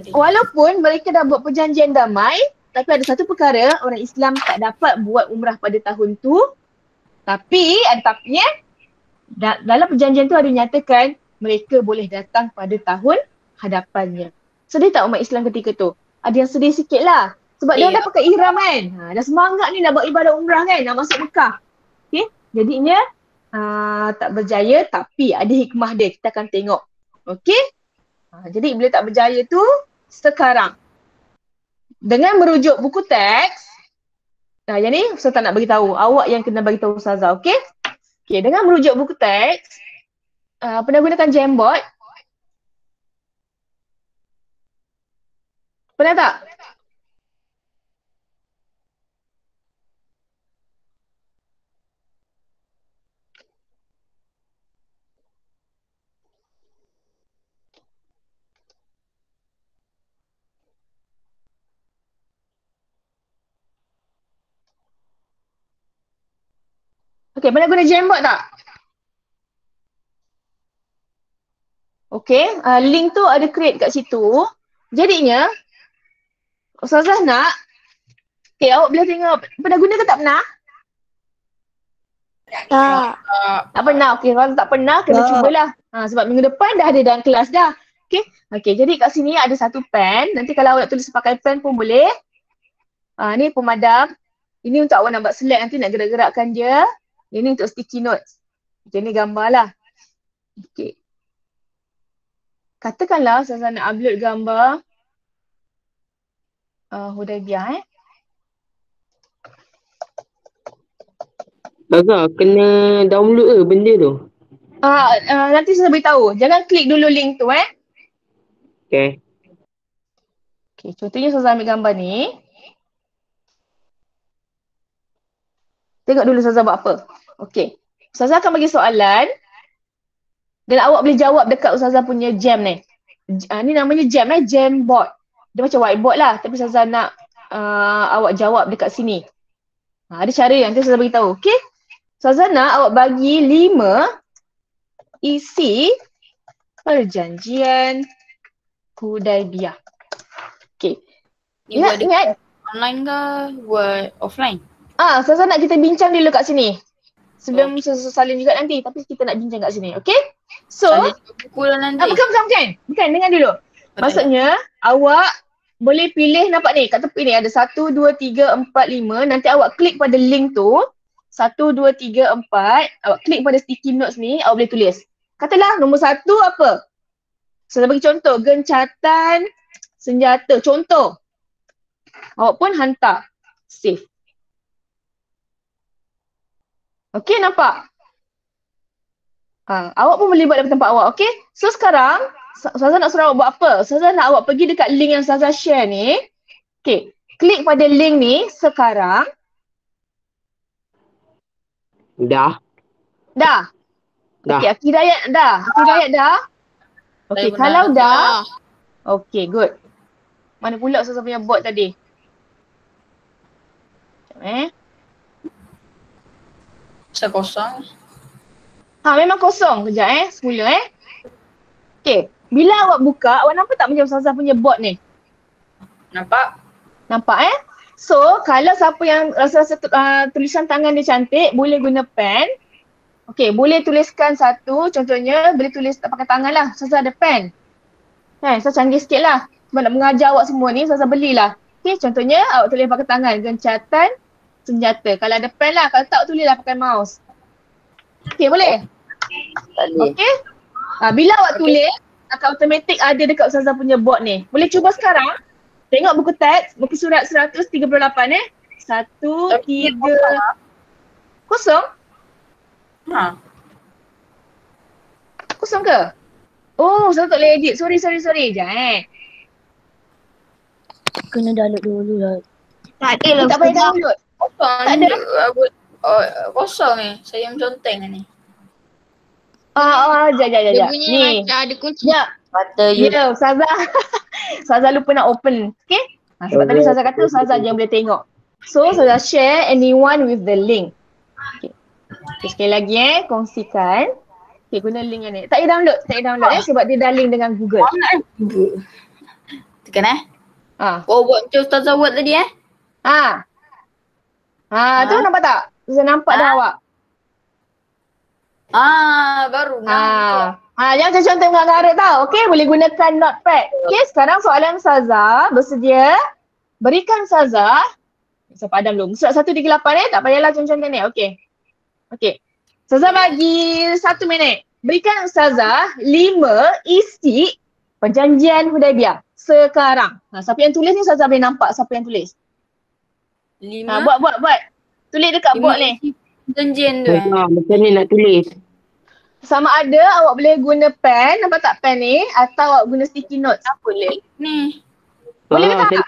Walaupun mereka dah buat perjanjian damai, tapi ada satu perkara, orang Islam tak dapat buat umrah pada tahun tu. Tapi, ada tapinya, dalam perjanjian tu ada nyatakan mereka boleh datang pada tahun hadapannya. Sedih tak umat Islam ketika tu? Ada yang sedih sikit lah. Sebab dia dah pakai ihram kan. Dah semangat ni nak buat ibadah umrah kan, nak masuk Mekah. Okay, jadinya tak berjaya, tapi ada hikmah dia. Kita akan tengok. Okay. Jadi bila tak berjaya tu, sekarang dengan merujuk buku teks, yang ni Ustaz tak nak beritahu, awak yang kena beritahu Ustazah, okey? Okey, dengan merujuk buku teks, pernah gunakan Jamboard? Pernah tak? Okey, pernah guna Jamboard tak? Okey, link tu ada create kat situ. Jadinya, Ustazah nak, okey, awak boleh tengok, pernah guna ke tak pernah? Tak pernah. Okey, kalau tak pernah, kena cubalah. Sebab minggu depan dah ada dalam kelas dah. Okey, jadi kat sini ada satu pen. Nanti kalau awak nak tulis pakai pen pun boleh. Ni pemadam. Ini untuk awak nak buat select, nanti nak gerak-gerakkan dia. Ini untuk sticky notes. Okay, ni gambar lah. Okay. Katakanlah saya nak upload gambar Hudaibiyah Azhar, kena download ke benda tu? Nanti saya beritahu. Jangan klik dulu link tu Okay. Okay, contohnya Ustazah ambil gambar ni. Tengok dulu Ustazah buat apa. Okay. Ustazah akan bagi soalan dan awak boleh jawab dekat Ustazah punya jam ni. Ni namanya jam jam board. Dia macam whiteboard lah. Tapi Ustazah nak awak jawab dekat sini. Ada cara yang nanti Ustazah beritahu. Okay. Ustazah nak awak bagi 5 isi perjanjian Hudaibiyah. Okay. Ni buat Ingat. online ke buat offline? Ustazah nak kita bincang dulu kat sini. Sebelum salin juga nanti. Tapi kita nak bincang kat sini. Okay. So. Salin buku lah nanti. Bukan. Dengar dulu. Maksudnya, awak boleh pilih, nampak ni, kat tepi ni ada 1, 2, 3, 4, 5. Nanti awak klik pada link tu. 1, 2, 3, 4. Awak klik pada sticky notes ni, awak boleh tulis. Katalah nombor 1 apa? Saya bagi contoh, gencatan senjata. Contoh. Awak pun hantar. Save. Okay, nampak? Awak pun boleh buat dari tempat awak, okay? So sekarang, Ustazah nak suruh awak buat apa? Ustazah nak awak pergi dekat link yang Ustazah share ni. Okay, klik pada link ni sekarang. Dah. Okay, Akidayat dah. Okay, kalau dah. Okay, good. Mana pula Ustazah punya board tadi? Sekejap Saya kosong. Memang kosong. Kejap semula Okay. Bila awak buka, awak nampak tak macam Ustazah punya board ni? Nampak? Nampak So, kalau siapa yang rasa tulisan tangan dia cantik, boleh guna pen. Okay, boleh tuliskan satu. Contohnya, boleh tulis tak pakai tangan lah. Ustazah ada pen. Saya canggih sikit lah. Sebab nak mengajar awak semua ni, Ustazah belilah. Okay, contohnya awak tulis pakai tangan. Gencatan senjata. Kalau ada pen lah. Kalau tak, tulis lah pakai mouse. Okay, boleh? Okay. Bila awak tulis, akan automatik ada dekat Ustazah punya board ni. Boleh cuba sekarang. Tengok buku teks, buku surat 138 1, 3. Kosong? Kosong ke? Oh, Ustazah tak boleh edit. Sorry. Sekejap Kena download dulu lah. Tak ada lah. Tak payah download. Kosong. Tak ada. Kosong ni. Saya conteng ni. Sekejap. Dia punya Ni. macam ada kunci. Mata you. Ya, Ustazah lupa nak open. Okay? Sebab tadi Ustazah kata Ustazah je yang boleh tengok. So, Ustazah share anyone with the link. Okay, sekali lagi kongsikan. Okay, guna link yang ni. Tak payah download sebab dia dah link dengan Google. Tekan Oh, buat macam Ustazah buat tadi Tu nampak tak? Ustazah nampak dah awak. Baru nampak. Jangan macam contoh mengarut tau. Okay, boleh gunakan notepad. Okay, sekarang soalan Ustazah. Bersedia? Berikan Ustazah. Saya padam dulu. Surat 138 tak payahlah contohkan ni. Okay. Ustazah bagi 1 minit. Berikan Ustazah 5 isi perjanjian Hudaibiyah sekarang. Siapa yang tulis ni Ustazah boleh nampak siapa yang tulis. 5. Buat. Tulis dekat board ni. Perjanjian tu. Macam ni nak tulis. Sama ada awak boleh guna pen, nampak tak pen ni? Atau awak guna sticky notes. Boleh. Ni. Boleh ke tak?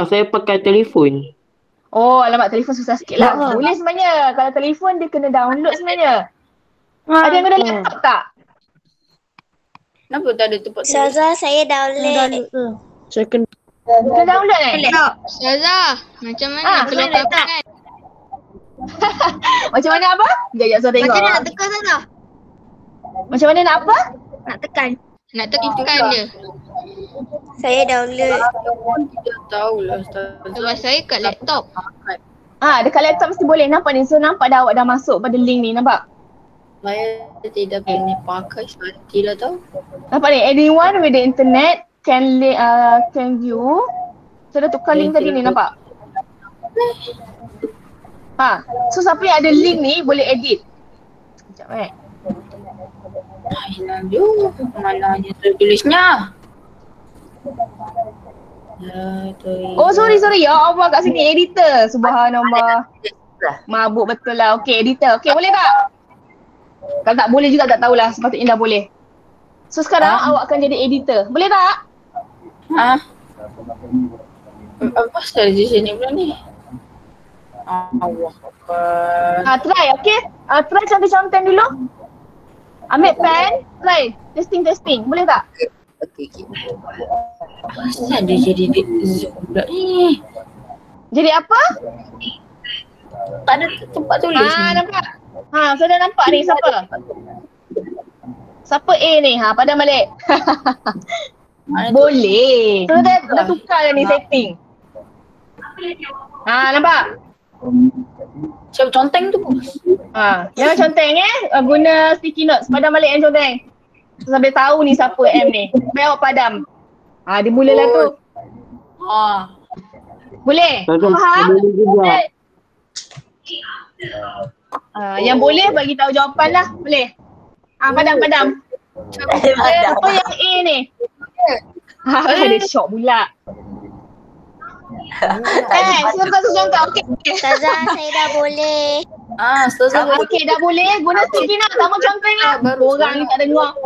Saya pakai telefon. Oh, alamak telefon susah sikit lah. Boleh sebenarnya. Kalau telefon dia kena download sebenarnya. Ada yang guna laptop tak? Kenapa tak ada tempat tulis? Ustazah, saya download. Saya kena Kena download Ustazah, macam mana kalau tekan? Macam mana apa? Sekejap saya tengok. Macam mana nak tekan Ustazah? Macam mana nak apa? Nak tekan dia. Saya download. Tidak tahulah Ustazah. Sebab saya kat laptop. Dekat laptop mesti boleh. Nampak ni. So nampak dah awak dah masuk pada link ni. Nampak? Saya tidak pernah pakai seperti lah tau. Nampak ni? Anyone with the internet can view. So dah tukar link tadi ni. Nampak? So siapa yang ada link ni boleh edit. Sekejap Mana dia tertulisnya? Oh sorry. Ya Allah kat sini editor. Subhanallah. Mabuk betul lah. Okay editor. Okay boleh tak? Kalau tak boleh juga tak tahulah, sepatutnya dah boleh. So sekarang awak akan jadi editor. Boleh tak? Apa strategi sini pula ni? Allah Akbar. Try, okay? Try contoh-contoh dulu. Ambil pen, try. Testing. Boleh tak? Okay. Asal dia jadi Zoom pula ni? Jadi apa? Tak ada tempat tulis ni. Nampak? So dah nampak ni siapa? Siapa A ni? Padam balik. Boleh. So dah tukar dah ni setting. Nampak? Siapa conteng tu bos? Jangan conteng guna sticky notes. Padam balik yang conteng. So, sampai tahu ni siapa M ni. Sampai awak padam. Dia mulalah tu. Boleh? Faham? Yang boleh bagi tahu jawapan lah. Boleh? Padam. Siapa yang A ni? Dia shock pula. Contoh. Okay. Ustazah, saya dah boleh. Ustazah. Okay, dah boleh. Guna sticky note. Sama conteng lah. Orang ni tak dengar.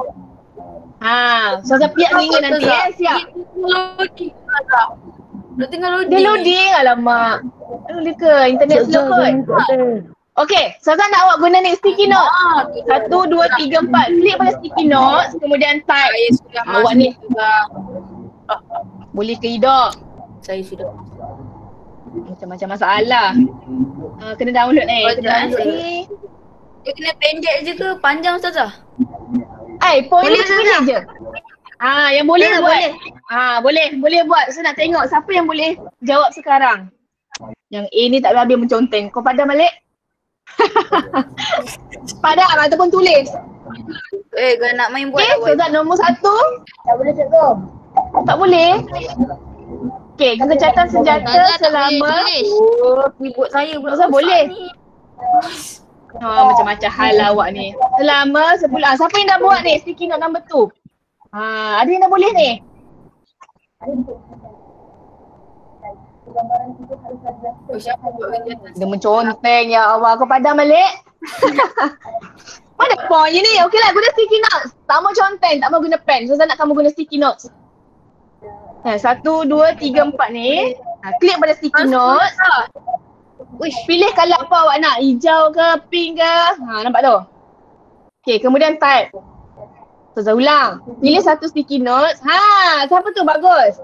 Ustazah piak ringan nanti siap. Dia tengah loading. Dia loading, alamak. Loading ke? Internet slow kot. Okay, Ustazah nak awak guna ni sticky note. 1, 2, 3, 4. Klik pada sticky note, kemudian type. Saya sudah Awak ni boleh ke tidak? Saya sudah. Macam-macam masalah. Kena download ni. Dia kena pendek je ke panjang Ustazah? Point pilih je. Yang boleh buat. Boleh buat. Saya nak tengok siapa yang boleh jawab sekarang. Yang A ni tak habis menconteng. Kau padam balik? Padam ataupun tulis. Kau nak main buat so tak nombor 1. Tak boleh cikgu. Tak boleh? Okay, gencatan senjata selama keyboard saya pula. Ustazah boleh. Macam-macam hal lah awak ni. Selama 10. Siapa yang dah buat ni? Sticky note number 2. Ada yang dah boleh ni? Siapa buat kegiatan? Dia menconteng ya Allah. Kau padam balik? Mana point je ni? Okey lah, guna sticky notes. Tak mau conteng, tak mau guna pen. So, saya nak kamu guna sticky notes. 1, 2, 3, 4 ni. Klik pada sticky notes. Pilih colour apa awak nak. Hijau ke, pink ke. Nampak tu? Okay, kemudian type. So, saya ulang. Pilih satu sticky notes. Siapa tu? Bagus.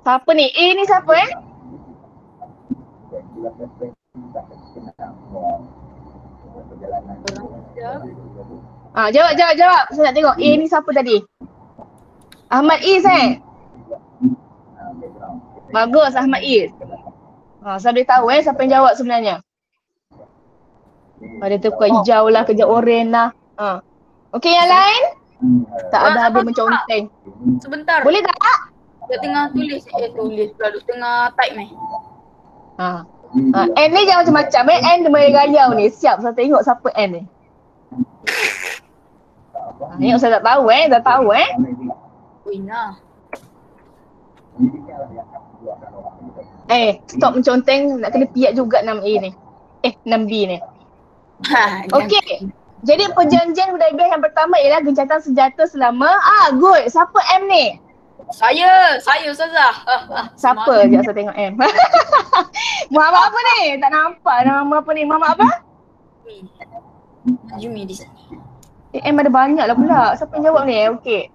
Siapa ni? A ni siapa Jawab. Saya nak tengok A ni siapa tadi? Ahmad Is Bagus Ahmad Is. Saya boleh tahu siapa yang jawab sebenarnya. Dia tukar hijau lah, kerja oren lah. Okey, yang lain? Tak ada habis menconteng. Sebentar. Boleh tak? Dia tengah tulis pula. Dia tengah type ni. N ni jangan macam-macam N dia bergayau ni. Siap saya tengok siapa N ni. Tengok saya tak tahu dah tahu Wina. Stop menconteng. Nak kena piak juga 6A ni. 6B ni. Okey. Jadi perjanjian berdagang yang pertama ialah gencatan senjata selama good. Siapa M ni? Saya Ustazah. Siapa? Sekejap saya tengok M. Muhammad apa ni? Tak nampak nama apa ni. Muhammad apa? Najmi di sini. M ada banyak lah pula. Siapa yang jawab ni? Okey.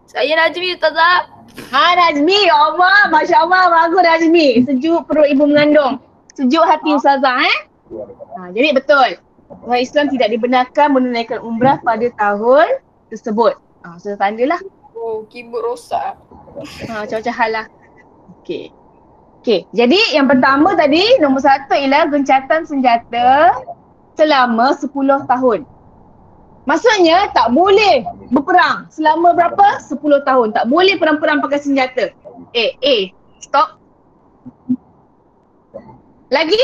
Saya Najmi Ustazah. Najmi. Ya Allah. Masya Allah. Bagus Najmi. Sejuk perut ibu mengandung. Sejuk hati Ustazah jadi betul. Orang Islam tidak dibenarkan menunaikan umrah pada tahun tersebut. Sudah tandalah. Keyboard rosak. Macam-macam hal lah. Okey. Jadi yang pertama tadi, nombor 1 ialah gencatan senjata selama 10 tahun. Maksudnya tak boleh berperang selama berapa? 10 tahun. Tak boleh perang-perang pakai senjata. Stop. Lagi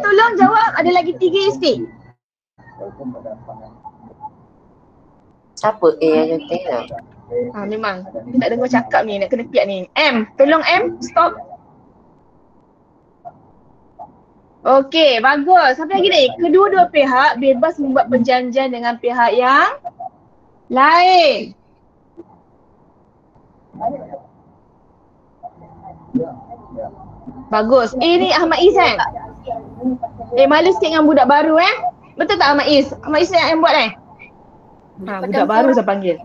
tolong jawab. Ada lagi 3 isi. Siapa A yang tengok? Memang. Tak dengar cakap ni. Nak kena piak ni. M. Tolong M. Stop. Okey, bagus. Sampai lagi ni. Kedua-dua pihak bebas membuat perjanjian dengan pihak yang lain. Bagus. Ni Ahmad Is kan? Malu sikit dengan budak baru Betul tak Ahmad Is? Ahmad Is yang buat budak baru saya panggil.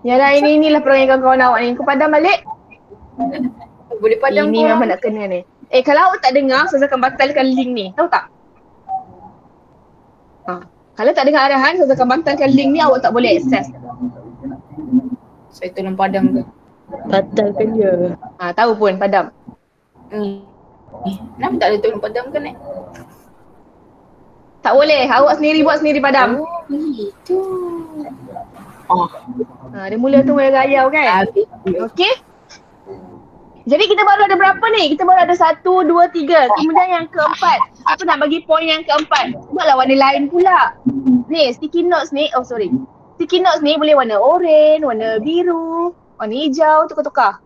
Yalah inilah perangai kawan-kawan awak ni. Kau padam balik. Boleh padam Ini memang nak kena ni. Kalau awak tak dengar, saya akan batalkan link ni. Tahu tak? Kalau tak dengar arahan, saya akan batalkan link ni, awak tak boleh akses. Saya tolong padam ke? Batalkan je. Tahu pun padam. Kenapa tak ada tolong padam kan Tak boleh. Awak sendiri buat sendiri padam. Oh, begitu. Dia mula tu rayau kan? Okey. Jadi kita baru ada berapa ni? Kita baru ada 1, 2, 3. Kemudian yang keempat. Aku nak bagi poin yang keempat. Buatlah warna lain pula. Ni sticky notes ni. Oh sorry. Sticky notes ni boleh warna oranye, warna biru, warna hijau, tukar-tukar.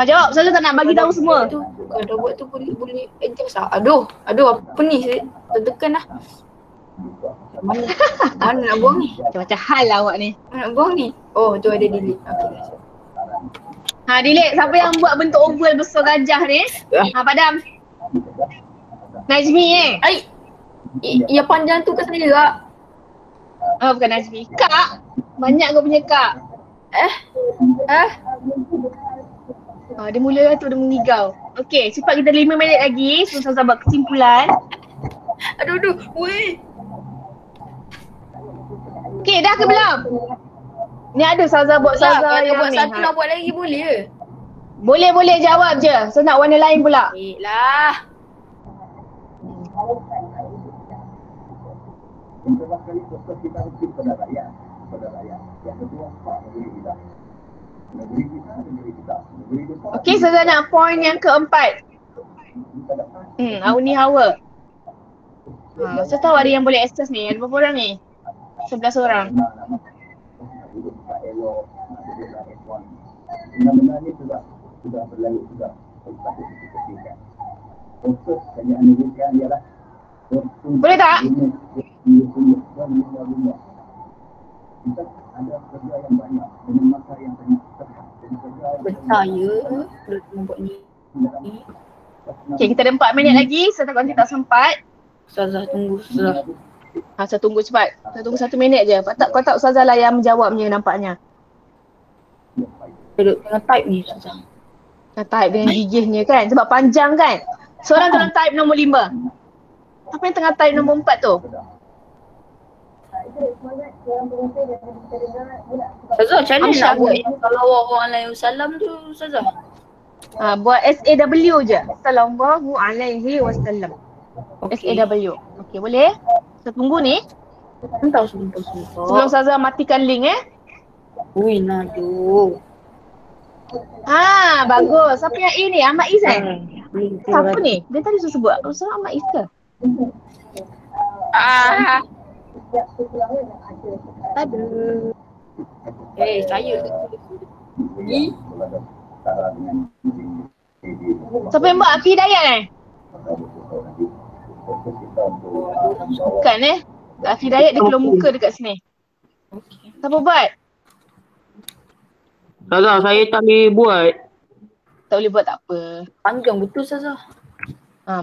Jawab. Saya tak nak bagi tahu semua. Kalau buat tu boleh adjust lah. Aduh apa ni? Saya tertekan lah. Mana nak buang ni? Macam hal lah awak ni. Mana nak buang ni? Oh tu ada delete. Okay. Delete. Siapa yang buat bentuk oval besar gajah ni? Padam. Najmi Yang panjang tu ke saya tak? Bukan Najmi. Kak. Banyak kau punya kak. Dia mula tu dia mengigau. Okey, cepat kita 5 minit lagi. Susah buat kesimpulan. Aduh, weh. Okey, dah ke belum? Ni ada Saza buat Saza Kalau yang buat ni. satu nak buat lagi boleh ke? Boleh jawab je. Saya nak warna lain pula. Lah. Okey, saya nak poin yang keempat. Auni Hawa. Saya tahu ada yang boleh akses ni. Ada berapa orang ni? 11 orang. Boleh tak? Bertanya belum membuat ni. Okey, kita ada 4 minit lagi. Saya takut nanti tak sempat. Ustazah tunggu Ustazah. Saya tunggu cepat. Saya tunggu 1 minit je. Kau tak Ustazah lah yang menjawabnya nampaknya. Duduk tengah type ni Ustazah. Nak type dengan gigihnya kan. Sebab panjang kan. Seorang tengah type nombor 5. Apa yang tengah type nombor 4 tu? Ustazah macam mana nak buat yang sallallahu alaihi wasallam tu Ustazah? Buat SAW je. Sallallahu alaihi wasallam. SAW. Okey, boleh? Saya tunggu ni. Sebentar. Sebelum Ustazah matikan link Ui, nado. Bagus. Siapa yang ini? Ahmad Is Siapa ni? Dia tadi suruh sebut. Ustaz Ahmad Is ke? Aduh. Saya. Ni. Siapa yang buat? Afi Hidayat Bukan Afi Hidayat dia keluar muka dekat sini. Siapa buat? Ustazah, saya tak boleh buat. Tak boleh buat tak apa. Panjang betul Ustazah.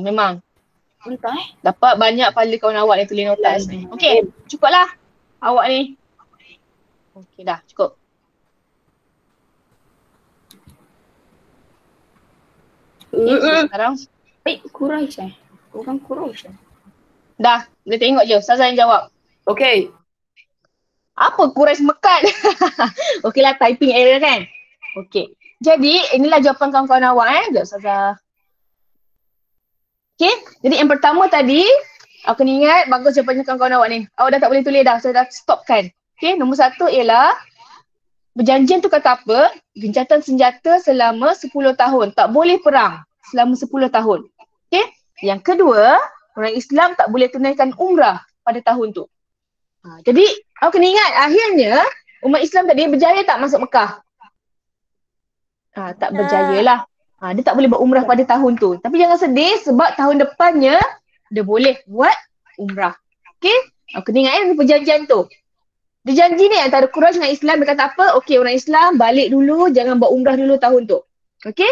Memang. Entah Dapat banyak pahala kawan awak yang tulis notas ni. Okey, cukuplah awak ni. Okey dah, cukup. Sekarang Quraisy Orang Quraisy dah, boleh tengok je. Ustazah yang jawab. Okay. Apa Quraisy Mekat? Okeylah, typing error kan? Okey. Jadi, inilah jawapan kawan-kawan awak Sekejap Ustazah. Okey, jadi yang pertama tadi, aku ni ingat bagus jawapannya kawan-kawan awak ni. Awak dah tak boleh tulis dah, saya dah stopkan. Okey, nombor 1 ialah perjanjian tu kata apa? Gencatan senjata selama 10 tahun. Tak boleh perang selama 10 tahun. Okey, yang kedua, orang Islam tak boleh tunaikan umrah pada tahun tu. Jadi, awak kena ingat akhirnya umat Islam tadi berjaya tak masuk Mekah? Tak berjaya lah. Dia tak boleh buat umrah pada tahun tu. Tapi jangan sedih sebab tahun depannya dia boleh buat umrah. Okay? Kena ingat perjanjian tu. Dia janji ni antara Quraisy dengan Islam, dia kata apa? Okey, orang Islam balik dulu, jangan buat umrah dulu tahun tu. Okey?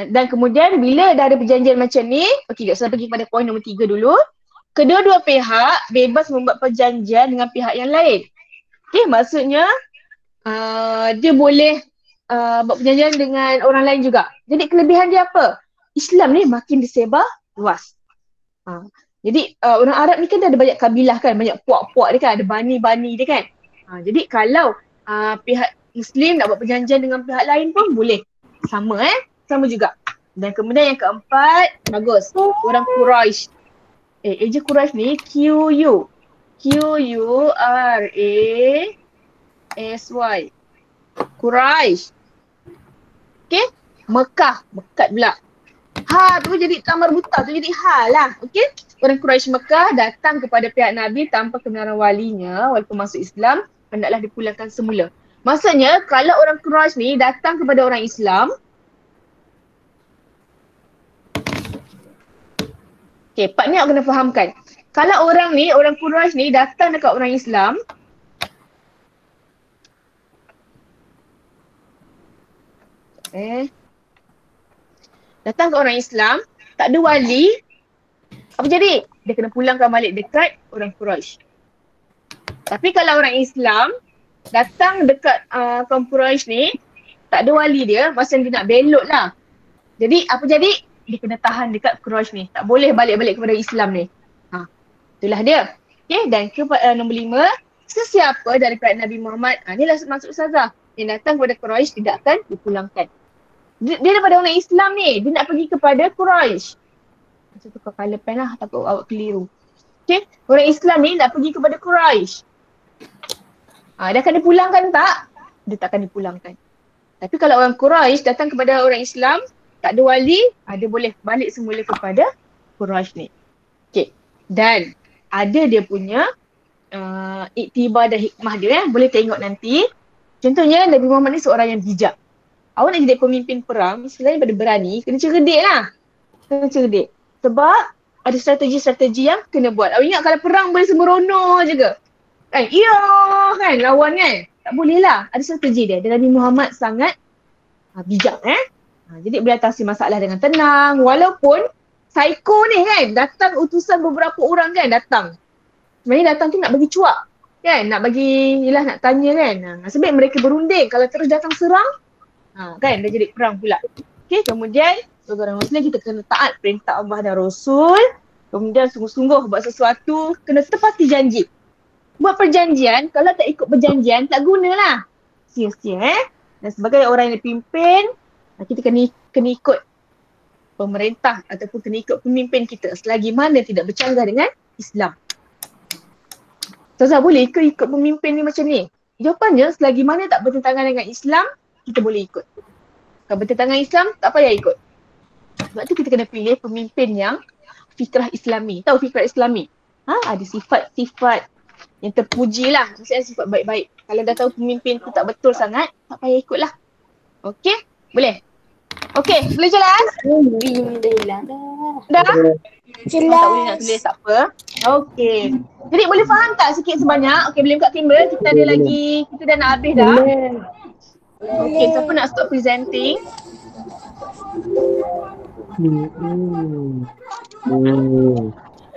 Dan kemudian bila dah ada perjanjian macam ni, okey, saya pergi pada poin nombor 3 dulu. Kedua-dua pihak bebas membuat perjanjian dengan pihak yang lain. Okey, maksudnya dia boleh buat perjanjian dengan orang lain juga. Jadi kelebihan dia apa? Islam ni makin disebar luas. Jadi orang Arab ni kan ada banyak kabilah kan, banyak puak-puak dia kan, ada bani-bani dia kan. Jadi kalau pihak Muslim nak buat perjanjian dengan pihak lain pun boleh. Sama juga. Dan kemudian yang keempat, bagus. Orang Quraisy. Eja Quraisy ni Quraisy. Quraisy. Okay? Mekah pula. Tu jadi tamar buta, tu jadi lah. Okay? Orang Quraisy Mekah datang kepada pihak Nabi tanpa kebenaran walinya, walaupun masuk Islam, hendaklah dipulangkan semula. Maksudnya, kalau orang Quraisy ni datang kepada orang Islam, part ni awak kena fahamkan. Kalau orang Quraisy ni datang dekat orang Islam, datang ke orang Islam, tak ada wali, apa jadi? Dia kena pulangkan balik dekat orang Quraisy. Tapi kalau orang Islam datang dekat kaum Quraisy ni, tak ada wali dia, masa dia nak belok lah. Jadi apa jadi? Dia kena tahan dekat Quraisy ni. Tak boleh balik-balik kepada Islam ni. Itulah dia. Okay, dan nombor 5, sesiapa daripada Nabi Muhammad, ni lah maksud Ustazah, yang datang kepada Quraisy tidak akan dipulangkan. Dia daripada orang Islam ni, dia nak pergi kepada Quraisy. Macam tukar colour pen lah, takut awak keliru. Okay, orang Islam ni nak pergi kepada Quraisy. Dia akan dipulangkan tak? Dia tak akan dipulangkan. Tapi kalau orang Quraisy datang kepada orang Islam, tak ada wali, dia boleh balik semula kepada Quraisy ni. Okay, dan ada dia punya iktibar dan hikmah dia, boleh tengok nanti. Contohnya Nabi Muhammad ni seorang yang bijak. Awak nak jadi pemimpin perang, selain daripada berani, kena cerdik lah. Kena cerdik. Sebab ada strategi-strategi yang kena buat. Awak ingat kalau perang boleh sembrono je ke? Kan? Ya kan lawan kan? Tak boleh lah. Ada strategi dia. Dan Nabi Muhammad sangat bijak jadi boleh atasi masalah dengan tenang. Walaupun psycho ni kan, datang utusan beberapa orang kan datang. Sebenarnya datang tu nak bagi cuak. Kan? Nak bagi, nak tanya kan. Sebaik mereka berunding. Kalau terus datang serang, kan dah jadi perang pula. Okay, kemudian sebagai orang Muslim kita kena taat perintah Allah dan Rasul. Kemudian sungguh-sungguh buat sesuatu, kena tepati janji. Buat perjanjian, kalau tak ikut perjanjian, tak gunalah. Sia-sia Dan sebagai orang yang dipimpin, kita kena ikut pemerintah ataupun kena ikut pemimpin kita selagi mana tidak bercanggah dengan Islam. Ustazah, boleh ke ikut pemimpin ni macam ni? Jawapannya, selagi mana tak bertentangan dengan Islam, kita boleh ikut. Kalau bertentangan Islam, tak payah ikut. Sebab tu kita kena pilih pemimpin yang fitrah Islami. Tahu fitrah Islami? Ada sifat-sifat yang terpuji lah. Maksudnya sifat baik-baik. Kalau dah tahu pemimpin tu tak betul sangat, tak payah ikut lah. Okey? Boleh? Okey, boleh jelas? Dah? Jelas. Tak boleh nak tulis, tak apa. Okey. Jadi boleh faham tak sikit sebanyak? Okey, boleh buka kamera. Kita ada lagi, kita dah nak habis dah. Okey, siapa nak stop presenting?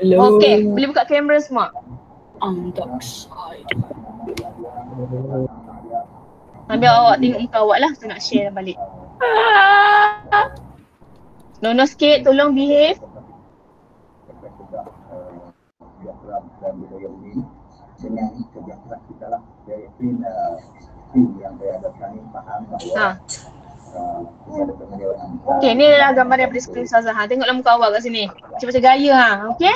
Hello. Okey, boleh buka kamera semua. On dark side. Ambil awak tengok muka awak lah, saya nak share balik. Nono sikit, tolong behave. Okey, ni adalah gambar daripada skrin Ustazah. Tengoklah muka awak kat sini. Macam-macam gaya Okey.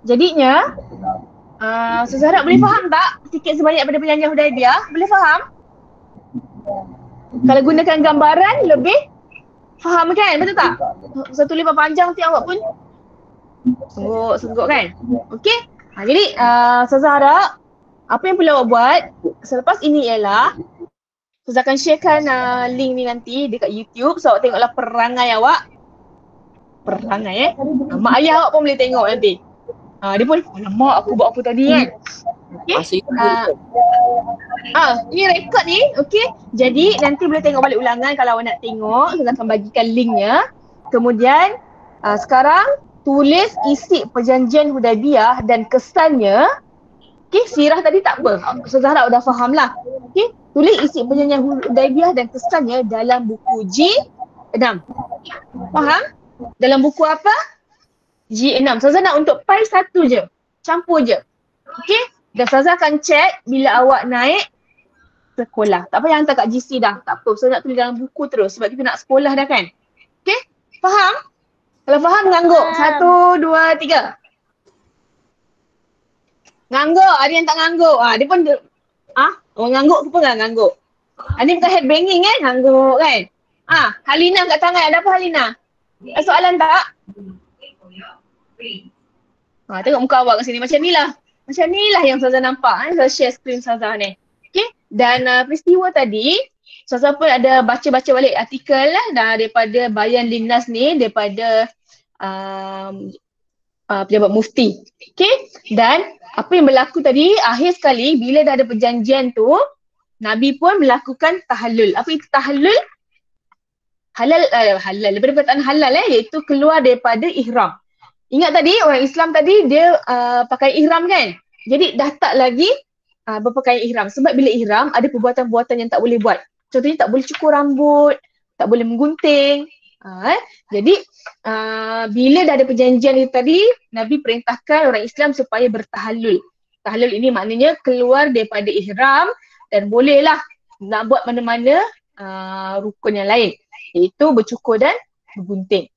Jadinya Ustazah harap boleh faham tak sikit sebanyak daripada perjanjian Hudaibiyah? Boleh faham? Kalau gunakan gambaran lebih faham kan? Betul tak? Satu tulis panjang nanti awak pun sengguk kan? Okey? Jadi Ustazah harap apa yang perlu awak buat selepas ini ialah Ustazah akan sharekan link ni nanti dekat YouTube. So awak tengoklah perangai awak. Perangai mak ayah awak pun boleh tengok nanti. Dia pun, alamak aku buat apa tadi kan. Okay. Masih Ni rekod ni. Okay. Jadi nanti boleh tengok balik ulangan kalau awak nak tengok. Saya akan bagikan linknya. Kemudian sekarang tulis isi perjanjian Hudaibiyah dan kesannya. Okay, sirah tadi tak apa. Ustazah Zahra dah faham lah. Okay, tulis isi perjanjian Hudaibiyah dan kesannya dalam buku G6. Faham? Dalam buku apa? G6. Ustazah nak untuk pai satu je. Campur je. Okay? Dan Ustazah akan check bila awak naik sekolah. Tak payah hantar kat GC dah. Tak apa. Ustazah nak tulis dalam buku terus sebab kita nak sekolah dah kan. Okay? Faham? Kalau faham, ngangguk. 1, 2, 3. Ngangguk. Ada yang tak ngangguk. Dia pun orang ngangguk ke pun kan ngangguk. Ni bukan head banging kan? Ngangguk kan? Halina kat tangan. Ada apa Halina? Soalan tak? Tengok muka awak kat sini. Macam ni lah. Macam ni lah yang Ustazah nampak. Saya share screen Ustazah ni. Okay. Dan peristiwa tadi, Ustazah pun ada baca-baca balik artikel lah daripada Bayan Linnas ni. Daripada pejabat mufti. Okay. Dan apa yang berlaku tadi, akhir sekali bila dah ada perjanjian tu, Nabi pun melakukan tahallul. Apa itu tahallul? Halal, daripada perkataan halal iaitu keluar daripada ihram. Ingat tadi orang Islam tadi dia pakai ihram kan? Jadi dah tak lagi berpakaian ihram. Sebab bila ihram ada perbuatan-perbuatan yang tak boleh buat. Contohnya tak boleh cukur rambut, tak boleh menggunting. Jadi bila dah ada perjanjian itu tadi, Nabi perintahkan orang Islam supaya bertahallul. Tahallul ini maknanya keluar daripada ihram dan bolehlah nak buat mana-mana rukun yang lain. Iaitu bercukur dan bergunting.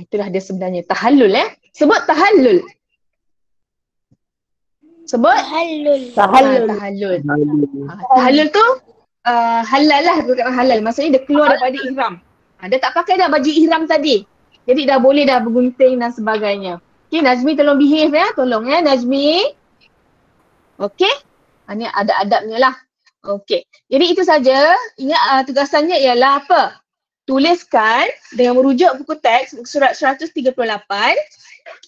Itulah dia sebenarnya. Tahallul Sebut tahallul. Sebut? Tahallul. Tahallul tu halal lah. Bukan halal. Maksudnya dia keluar daripada ihram. Dia tak pakai dah baju ihram tadi. Jadi dah boleh dah bergunting dan sebagainya. Okay, Najmi tolong behave Tolong Najmi. Okay. Ni ada adabnya lah. Okay. Jadi itu saja. Ingat tugasannya ialah apa? Tuliskan dengan merujuk buku teks surat 138,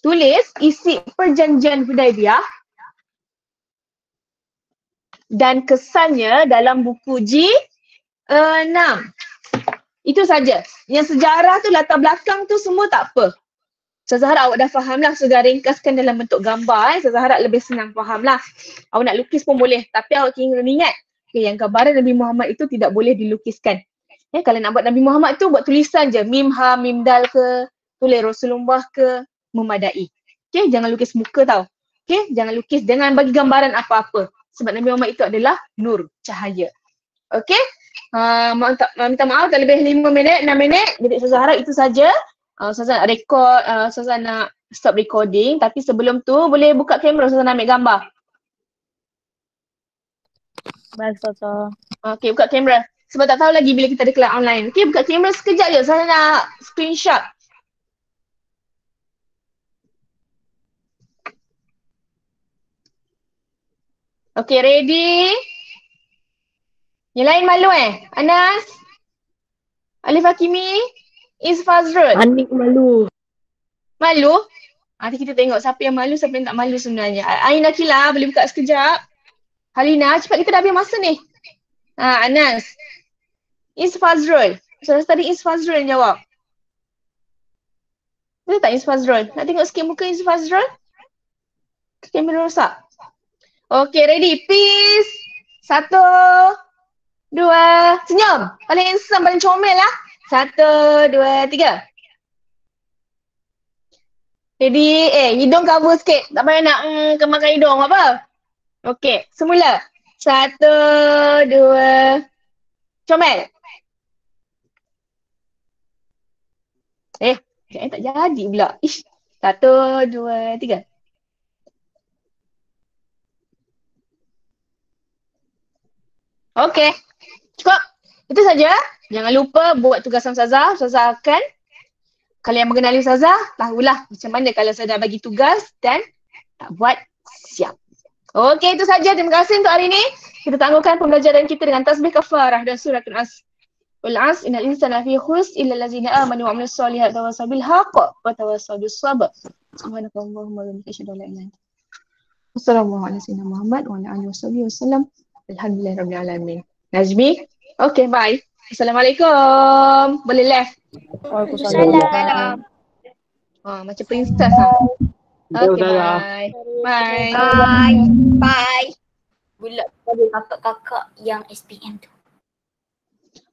tulis isi perjanjian Hudaibiyah dan kesannya dalam buku G6. Itu saja. Yang sejarah tu, latar belakang tu semua tak apa. Ustazah harap awak dah faham lah. Ustazah ringkaskan dalam bentuk gambar. Ustazah harap lebih senang faham lah. Awak nak lukis pun boleh. Tapi awak kena ingat yang gambaran Nabi Muhammad itu tidak boleh dilukiskan. Kalau nak buat Nabi Muhammad tu buat tulisan je. Mim, ha, mim, dal ke, tulis Rasulullah ke, memadai. Okay, jangan lukis muka tau. Okay, jangan lukis, jangan bagi gambaran apa-apa. Sebab Nabi Muhammad itu adalah nur, cahaya. Okay, minta maaf tak lebih 5 minit, 6 minit. Jadi Ustazah harap itu saja. Ustazah nak record, Ustazah nak stop recording. Tapi sebelum tu boleh buka kamera Ustazah nak ambil gambar. Baik, Ustazah. Okay, buka kamera. Sebab tak tahu lagi bila kita ada kelas online. Okay, buka kamera sekejap je. Saya nak screenshot. Okay, ready? Yang lain malu Anas? Alif Hakimi? Is Fazrul? Anik malu. Malu? Nanti kita tengok siapa yang malu, siapa yang tak malu sebenarnya. Ain Akila boleh buka sekejap. Halina, cepat kita dah habis masa ni. Anas. Is Fazrul. So tadi Is Fazrul yang jawab. Boleh tak Is Fazrul? Nak tengok sikit muka Is Fazrul? Kamera rosak. Okay, ready? Peace. 1, 2, senyum. Paling handsome, paling comel lah. 1, 2, 3. Ready? Hidung cover sikit. Tak payah nak kemarkan hidung apa. Okay, semula. 1, 2, comel. Tak jadi pula. 1, 2, 3. Okay, cukup. Itu saja. Jangan lupa buat tugasan Ustazah. Ustazah akan, kalau yang mengenali Ustazah, tahulah macam mana kalau saya dah bagi tugas dan tak buat, siap. Okey, itu saja. Terima kasih untuk hari ini. Kita tangguhkan pembelajaran kita dengan tasbih kafarah dan surah Al-As. Wal-'asr innal insana lafi khusr illa allazina amanu wa 'amilus solihati wa tawasaw bil haqq wa tawasaw bis sabr. Subhanakallahumma wa bihamdika asyhadu an la ilaha illa anta. Wassalamualaikum warahmatullahi Muhammad wa ala alihi wasallam. Alhamdulillahirabbil alamin. Najmi. Okay, bye. Assalamualaikum. Boleh left. Waalaikumsalam. Macam princess ah. Okay, Ustazah. bye. Bye. Bye. Bye. Good luck kepada kakak-kakak yang SPM tu.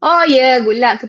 Oh ya, yeah, good luck